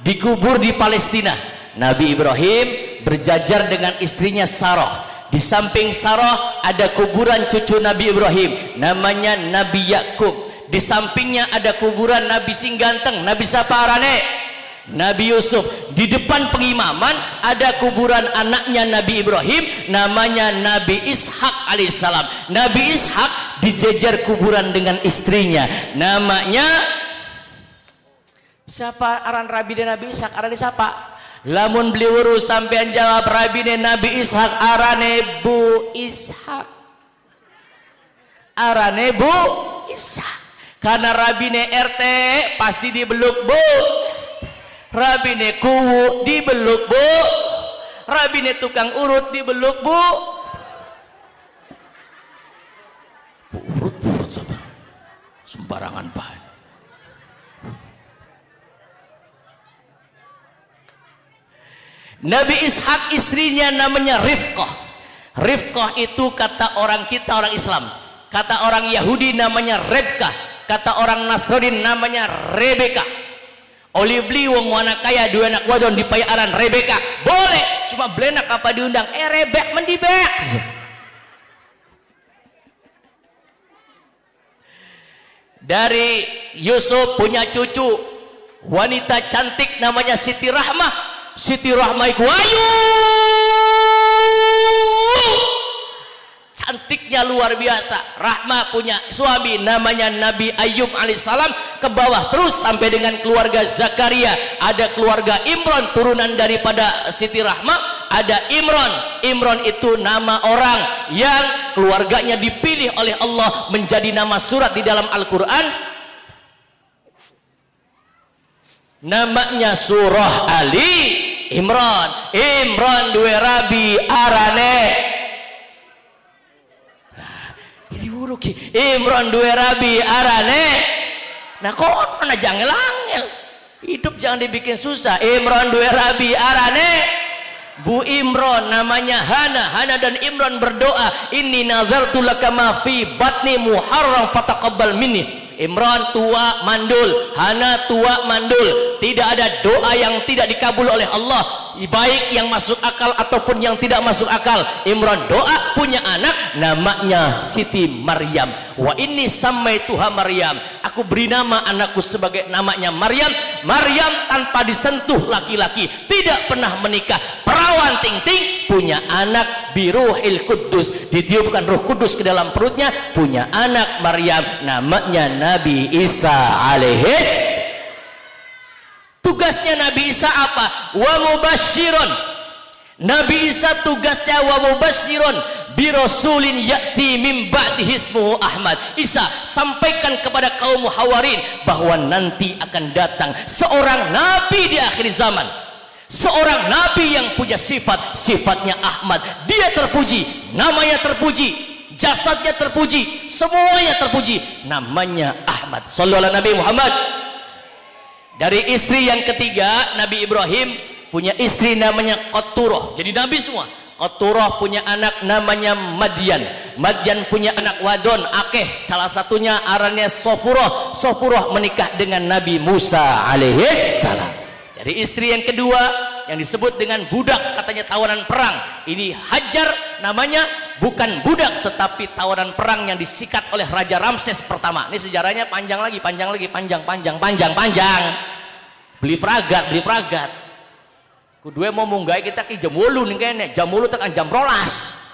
dikubur di Palestina. Nabi Ibrahim berjajar dengan istrinya Sarah. Di samping Sarah ada kuburan cucu Nabi Ibrahim namanya Nabi Yakub. Di sampingnya ada kuburan Nabi sing ganteng, Nabi siapa arane? Nabi Yusuf. Di depan pengimaman ada kuburan anaknya Nabi Ibrahim namanya Nabi Ishak alaihissalam. Nabi Ishak dijejer kuburan dengan istrinya namanya siapa? Aran rabine Nabi Ishak arane siapa? Lamun beli urus sampean jawab rabine Nabi Ishak arane Bu Ishak, arane Bu Ishak. Karena rabine RT pasti dibeluk Bu, rabine kuwu dibeluk Bu, rabine tukang urut dibeluk Bu. Urut sembarangan Pak. Nabi Ishak istrinya namanya Rifqah. Rifqah itu kata orang kita orang Islam, kata orang Yahudi namanya Rebka, kata orang Nasrani namanya Rebeka. Oli beli wong wana kaya dua anak wadon di payaran Rebeka boleh, cuma belenak apa diundang Rebek mendibek. Dari Yusuf punya cucu wanita cantik namanya Siti Rahmah. Siti Rahmah iku ayu, cantiknya luar biasa. Rahmah punya suami namanya Nabi Ayub alaihissalam, ke bawah terus sampai dengan keluarga Zakaria. Ada keluarga Imran turunan daripada Siti Rahmah, ada Imran. Imran itu nama orang yang keluarganya dipilih oleh Allah menjadi nama surat di dalam Al-Quran. Namanya surah Ali Imran. Imran duwe rabi arane Imran duwe rabi arane. Nah kok mana jangan angel, hidup jangan dibikin susah. Imran duwe rabi arane. Bu Imran namanya Hana dan Imran berdoa, inni nazartu laka ma fi batni muharram fataqabbal minni. Imran tua mandul, Hana tua mandul, tidak ada doa yang tidak dikabul oleh Allah, baik yang masuk akal ataupun yang tidak masuk akal. Imran doa punya anak namanya Siti Maryam. Wa inni sammaituha Maryam, aku beri nama anakku sebagai namanya Maryam. Maryam tanpa disentuh laki-laki, tidak pernah menikah, perawan ting-ting, punya anak biruhil kudus, ditiupkan Roh Kudus ke dalam perutnya, punya anak Maryam namanya Nabi Isa alaihis. Tugasnya Nabi Isa apa? Wa mubasyiron. Nabi Isa tugasnya wa mubasyiron bi rasulin ya'ti min ba'dihi ismuhu Ahmad. Isa sampaikan kepada kaum Hawarin bahwa nanti akan datang seorang nabi di akhir zaman, seorang nabi yang punya sifatnya Ahmad. Dia terpuji, namanya terpuji, jasadnya terpuji, semuanya terpuji, namanya Ahmad. Sallallahu alaihi Nabi Muhammad. Dari istri yang ketiga, Nabi Ibrahim punya istri namanya Qaturah, jadi nabi semua. Qaturah punya anak namanya Madian. Madian punya anak wadon akeh, salah satunya arannya Sofurah. Sofurah menikah dengan Nabi Musa alaihis salam. Dari istri yang kedua yang disebut dengan budak, katanya tawanan perang, ini Hajar namanya, bukan budak tetapi tawanan perang yang disikat oleh Raja Ramses pertama. Ini sejarahnya panjang lagi, panjang. Beli peragat kuduwe mau munggai kita ke jam 8 nih kayaknya, jam 8 tekan jam 12.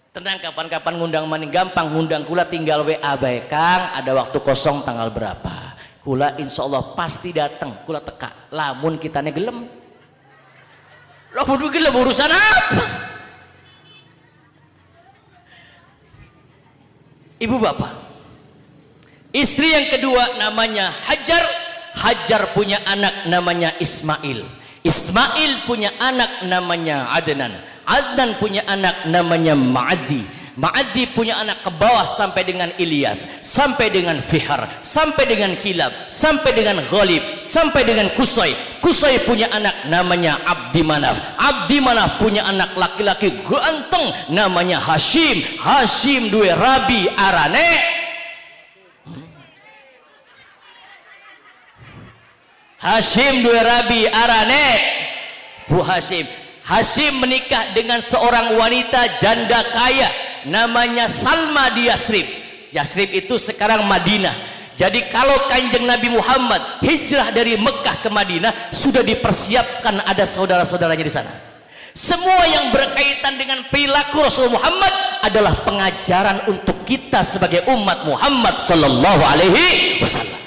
Tenang, kapan-kapan ngundang maning gampang, ngundang kula tinggal WA bae Kang, ada waktu kosong tanggal berapa, kula insya Allah pasti datang, kula teka. Lamun kitane gelem, lamun gelem urusan apa? Ibu bapak, istri yang kedua namanya Hajar. Hajar punya anak namanya Ismail. Ismail punya anak namanya Adnan. Adnan punya anak namanya Ma'adi. Ma'adi punya anak ke bawah sampai dengan Ilyas, sampai dengan Fihar, sampai dengan Kilab, sampai dengan Ghalib, sampai dengan Kusai. Kusai punya anak namanya Abdi Manaf. Abdi Manaf punya anak laki-laki ganteng namanya Hashim. Hashim duwe rabi arane. Hashim duwe rabi arane. Bu Hashim. Hashim menikah dengan seorang wanita janda kaya namanya Salma di Yasrib. Yasrib itu sekarang Madinah. Jadi kalau Kanjeng Nabi Muhammad hijrah dari Mekah ke Madinah, sudah dipersiapkan ada saudara-saudaranya di sana. Semua yang berkaitan dengan perilaku Rasul Muhammad adalah pengajaran untuk kita sebagai umat Muhammad sallallahu alaihi wasallam.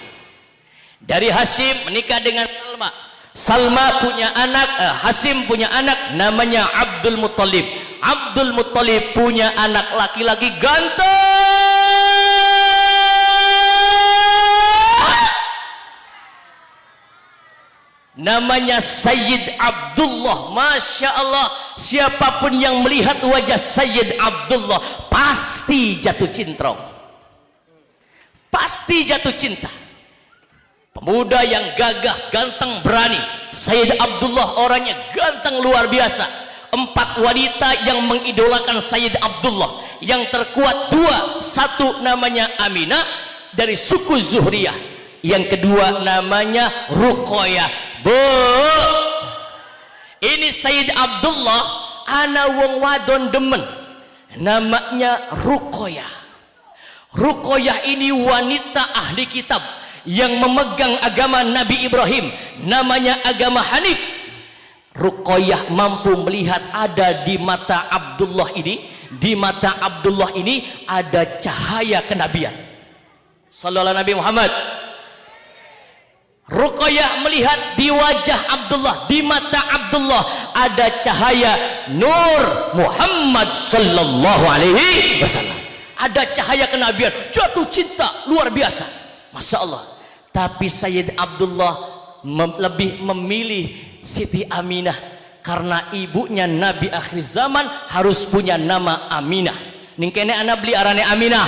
Dari Hashim menikah dengan Salma. Salma punya anak, Hashim punya anak namanya Abdul Muttalib. Abdul Muttalib punya anak laki-laki ganteng namanya Sayyid Abdullah. Masya Allah, siapapun yang melihat wajah Sayyid Abdullah pasti jatuh cinta, pasti jatuh cinta. Pemuda yang gagah, ganteng, berani. Sayyid Abdullah orangnya ganteng luar biasa. 4 wanita yang mengidolakan Sayyid Abdullah, yang terkuat 2. Satu namanya Aminah dari suku Zuhriyah, yang kedua namanya Ruqayyah. Bu, ini Sayyid Abdullah ana wong wadon demen namanya Ruqayyah. Ruqayyah ini wanita ahli kitab yang memegang agama Nabi Ibrahim, namanya agama Hanif. Ruqayyah mampu melihat ada di mata Abdullah ini ada cahaya kenabian. Sallallahu Nabi Muhammad. Ruqayyah melihat di wajah Abdullah, di mata Abdullah ada cahaya nur Muhammad sallallahu alaihi wasallam. Ada cahaya kenabian, jatuh cinta luar biasa. Masya Allah. Tapi Sayyid Abdullah lebih memilih Siti Aminah karena ibunya Nabi akhir zaman harus punya nama Aminah. Ningkene anak beli arane Aminah.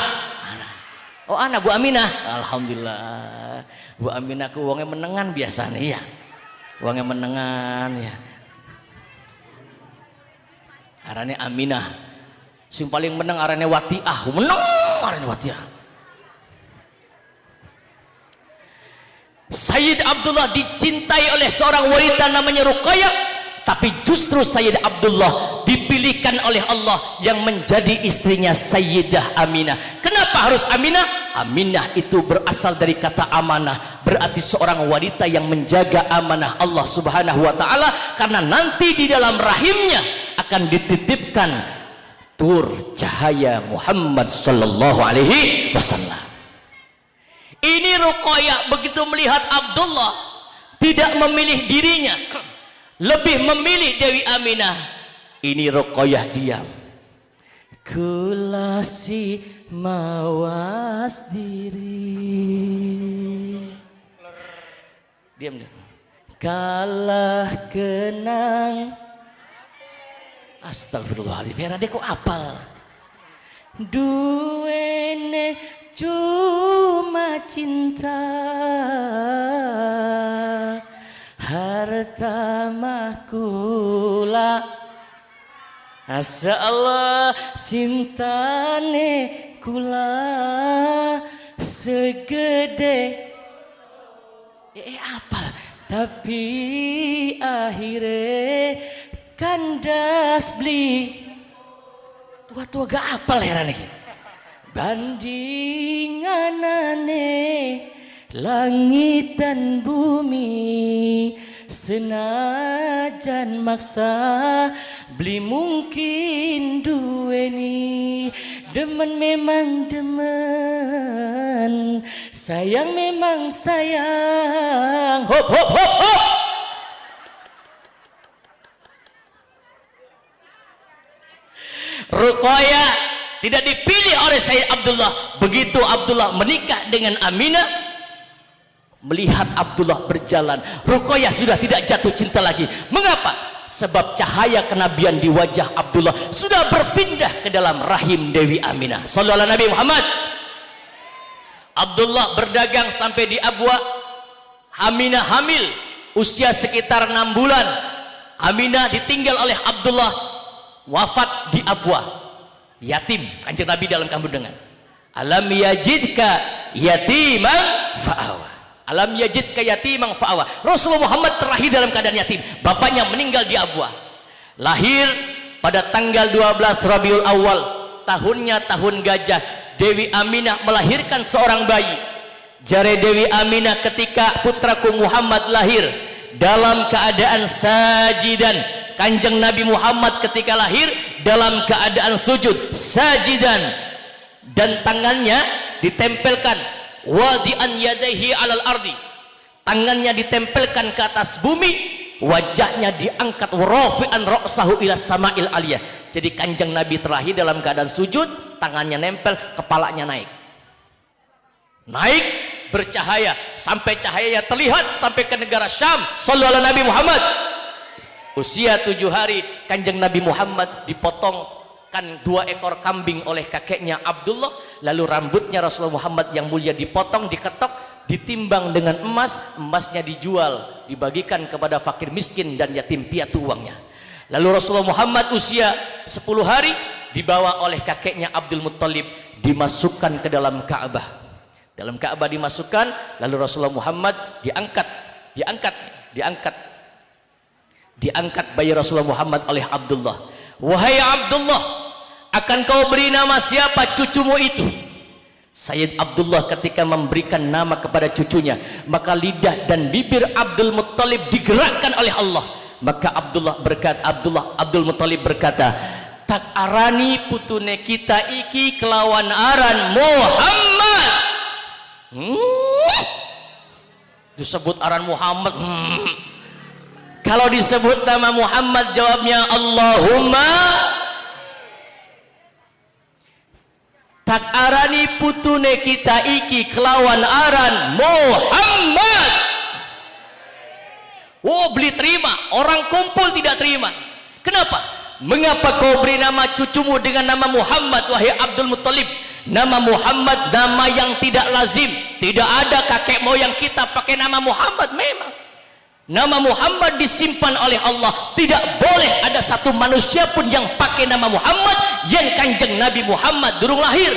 Oh anak Bu Aminah. Alhamdulillah. Bu Aminah ku wonge menengan biasanya ya. Wonge menengan ya. Arane Aminah. Sing paling menang arane Watiah, menang arane Watiah. Sayyid Abdullah dicintai oleh seorang wanita namanya Ruqayyah, tapi justru Sayyid Abdullah dipilihkan oleh Allah yang menjadi istrinya Sayyidah Aminah. Kenapa harus Aminah? Aminah itu berasal dari kata amanah, berarti seorang wanita yang menjaga amanah Allah Subhanahu wa taala, karena nanti di dalam rahimnya akan dititipkan tur cahaya Muhammad sallallahu alaihi wasallam. Ini Ruqayyah begitu melihat Abdullah tidak memilih dirinya, lebih memilih Dewi Aminah. Ini Ruqayyah diam. Kulasi mawas diri. Diam dia. Kalah kenang. Astagfirullahaladzim, Vera dek kok apal? Duene cuma cinta, harta mahkula. Asa Allah cintane kula segede apal, tapi akhirnya kandas beli tua-tua gak apal heran nih. Bandinganane langit dan bumi, senajan maksa beli mungkin duweni. Demen memang demen, sayang memang sayang. Hop hop hop hop. Ruqayyah tidak dipilih oleh Sayyid Abdullah. Begitu Abdullah menikah dengan Aminah, melihat Abdullah berjalan, Ruqayyah sudah tidak jatuh cinta lagi. Mengapa? Sebab cahaya kenabian di wajah Abdullah sudah berpindah ke dalam rahim Dewi Aminah. Sallallahu Nabi Muhammad. Abdullah berdagang sampai di Abwa. Aminah hamil, usia sekitar 6 bulan. Aminah ditinggal oleh Abdullah, wafat di Abwa, yatim. Kanjeng Nabi dalam kandungan, alam yajidka yatiman fa'awa, alam yajidka yatiman fa'awa. Rasulullah Muhammad terlahir dalam keadaan yatim, bapaknya meninggal di Abwa. Lahir pada tanggal 12 Rabiul Awal, tahunnya tahun gajah. Dewi Aminah melahirkan seorang bayi. Jare Dewi Aminah, ketika putraku Muhammad lahir dalam keadaan sajidan. Kanjeng Nabi Muhammad ketika lahir dalam keadaan sujud sajidan, dan tangannya ditempelkan wadi'an yadaihi alal ardi, tangannya ditempelkan ke atas bumi, wajahnya diangkat rafi'an ra'sahu ila sama'il aliyah. Jadi Kanjeng Nabi terlahir dalam keadaan sujud, tangannya nempel, kepalanya naik bercahaya sampai cahayanya terlihat sampai ke negara Syam. Sallallahu Nabi Muhammad. Usia 7 hari Kanjeng Nabi Muhammad dipotongkan 2 ekor kambing oleh kakeknya Abdullah. Lalu rambutnya Rasulullah Muhammad yang mulia dipotong, diketok, ditimbang dengan emas. Emasnya dijual, dibagikan kepada fakir miskin dan yatim piatu uangnya. Lalu Rasulullah Muhammad usia 10 hari dibawa oleh kakeknya Abdul Muttalib, dimasukkan ke dalam Ka'bah. Dalam Ka'bah dimasukkan, lalu Rasulullah Muhammad diangkat bayi Rasulullah Muhammad oleh Abdullah. Wahai Abdullah, akan kau beri nama siapa cucumu itu? Sayyid Abdullah ketika memberikan nama kepada cucunya, maka lidah dan bibir Abdul Muttalib digerakkan oleh Allah. Maka Abdul Muttalib berkata, tak arani putune kita iki kelawan aran Muhammad. Disebut aran Muhammad. Kalau disebut nama Muhammad, jawabnya Allahumma. Tak arani putune kita iki kelawan aran Muhammad. Oh, beli terima, orang kumpul tidak terima. Kenapa? Mengapa kau beri nama cucumu dengan nama Muhammad, wahai Abdul Muttalib? Nama Muhammad nama yang tidak lazim. Tidak ada kakek moyang kita pakai nama Muhammad. Memang nama Muhammad disimpan oleh Allah. Tidak boleh ada satu manusia pun yang pakai nama Muhammad yang kanjeng Nabi Muhammad durung lahir.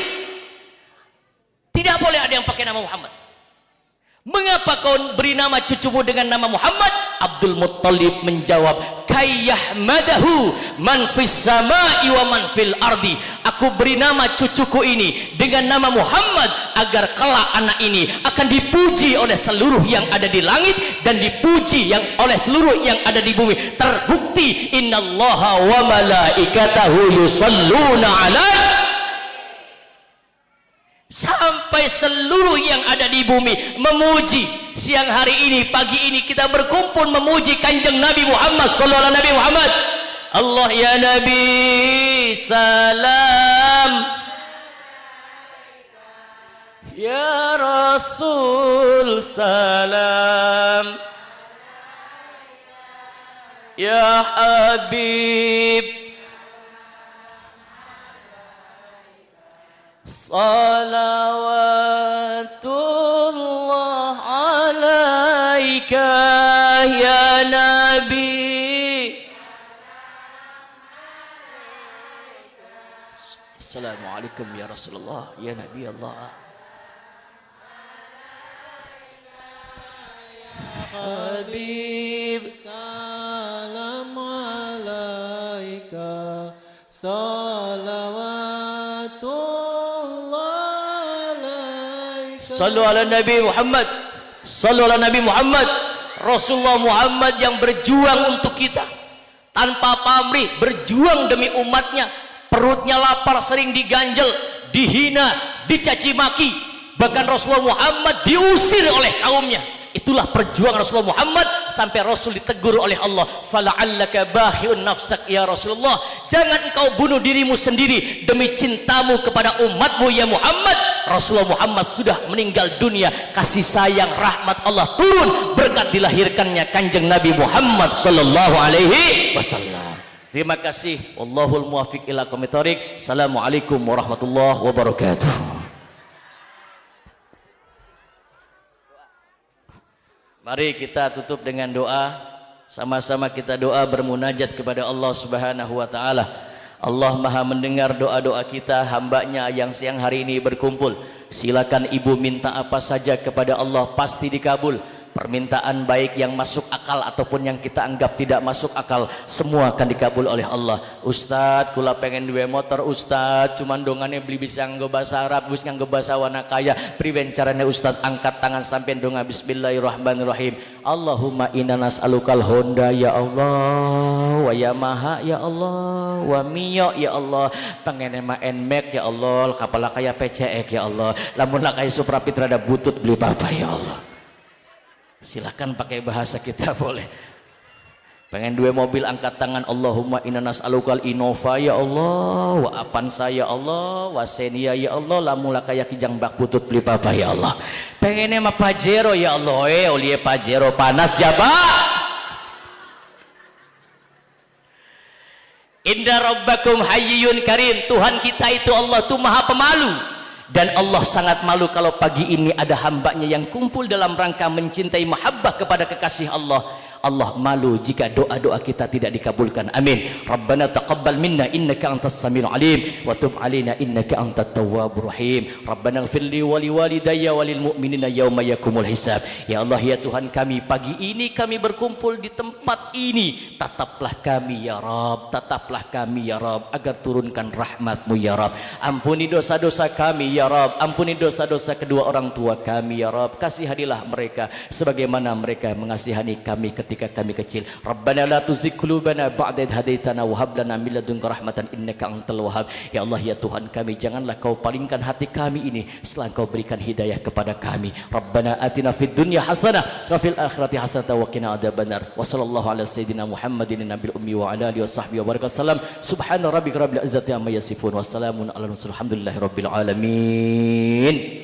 Tidak boleh ada yang pakai nama Muhammad. Mengapa kau beri nama cucumu dengan nama Muhammad? Abdul Muttalib menjawab, kayyahmadahu man fis samai wa man fil ardi. Aku beri nama cucuku ini dengan nama Muhammad agar kelak anak ini akan dipuji oleh seluruh yang ada di langit dan dipuji oleh seluruh yang ada di bumi. Terbukti innallaha wa malaikatahu yusalluna alaihi. Sampai seluruh yang ada di bumi memuji. Siang hari ini, pagi ini kita berkumpul memuji kanjeng Nabi Muhammad sallallahu alaihi Muhammad. Allah ya Nabi salam, ya Rasul salam, ya Habib salawatullah alaika ya Nabi. Assalamualaikum ya Rasulullah, ya Nabi Allah. Habib salam alaika salawatullah. Sallu ala Nabi Muhammad. Sallu ala Nabi Muhammad. Rasulullah Muhammad yang berjuang untuk kita tanpa pamrih, berjuang demi umatnya. Perutnya lapar, sering diganjel, dihina, dicaci maki, bahkan Rasulullah Muhammad diusir oleh kaumnya. Itulah perjuangan Rasulullah Muhammad sampai Rasul ditegur oleh Allah, fala'allaka bahiun nafsak ya Rasulullah, jangan engkau bunuh dirimu sendiri demi cintamu kepada umatmu ya Muhammad. Rasulullah Muhammad sudah meninggal dunia, kasih sayang rahmat Allah turun berkat dilahirkannya kanjeng Nabi Muhammad sallallahu alaihi wasallam. Terima kasih. Wallahul muwaffiq ila aqwamit thoriq. Assalamualaikum warahmatullahi wabarakatuh. Mari kita tutup dengan doa. Sama-sama kita doa bermunajat kepada Allah Subhanahu wa taala. Allah Maha mendengar doa-doa kita, hambanya yang siang hari ini berkumpul. Silakan ibu minta apa saja kepada Allah, pasti dikabul. Permintaan baik yang masuk akal ataupun yang kita anggap tidak masuk akal, semua akan dikabul oleh Allah. Ustadz, kula pengen duwe motor Ustadz, cuman dongannya beli bisa nggo bahasa Arab, wis nggo bahasa Wanakaya. Priwen carane Ustadz? Angkat tangan sampai donga bismillahirrahmanirrahim. Allahumma inna nas'alukal Honda ya Allah, wa Yamaha ya Allah, wa Mio ya Allah, pengen ema Nmax ya Allah, kapala kaya PCX ya Allah, lamun lakai Supra Fitra ada butut beli apa ya Allah. Silakan pakai bahasa kita boleh. Pengen dua mobil angkat tangan. Allahumma inna nas'alukal Innova ya Allah, wa Avanza ya Allah, wa Xenia ya Allah, lamun lakaya kijang bak butut beli apa ya Allah. Pengennya mah Pajero ya Allah, olie Pajero panas jaba. Inna rabbakum hayyun karim. Tuhan kita itu Allah itu maha pemalu. Dan Allah sangat malu kalau pagi ini ada hambanya yang kumpul dalam rangka mencintai mahabbah kepada kekasih Allah. Allah malu jika doa-doa kita tidak dikabulkan. Amin. Rabbana taqabbal minna innaka antas samiul alim wa tub alaina innaka antat tawwabur rahim. Rabbana ighfir li wa liwalidayya walil mu'minina yauma yakumul hisab. Ya Allah ya Tuhan kami, pagi ini kami berkumpul di tempat ini, tataplah kami ya Rabb, tataplah kami ya Rabb, agar turunkan rahmat-Mu ya Rabb. Ampuni dosa-dosa kami ya Rabb, ampuni dosa-dosa kedua orang tua kami ya Rabb. Kasihanilah mereka sebagaimana mereka mengasihani kami ketika kami kecil. Rabbana la tuzigh qulubana ba'da idh hadaitana wa hab lana min ladunka rahmatan innaka antal wahhab. Ya Allah ya Tuhan kami, janganlah Kau palingkan hati kami ini setelah Kau berikan hidayah kepada kami. Rabbana atina fid dunya hasanah wa fil akhirati hasanah wa qina adzabannar. Wa sallallahu ala sayyidina Muhammadin nabil ummi wa ala alihi wa sahbihi wa baraka sallam. Subhana rabbika rabbil izzati amma yasifun wa salamun ala mursalin. Alhamdulillahi rabbil alamin.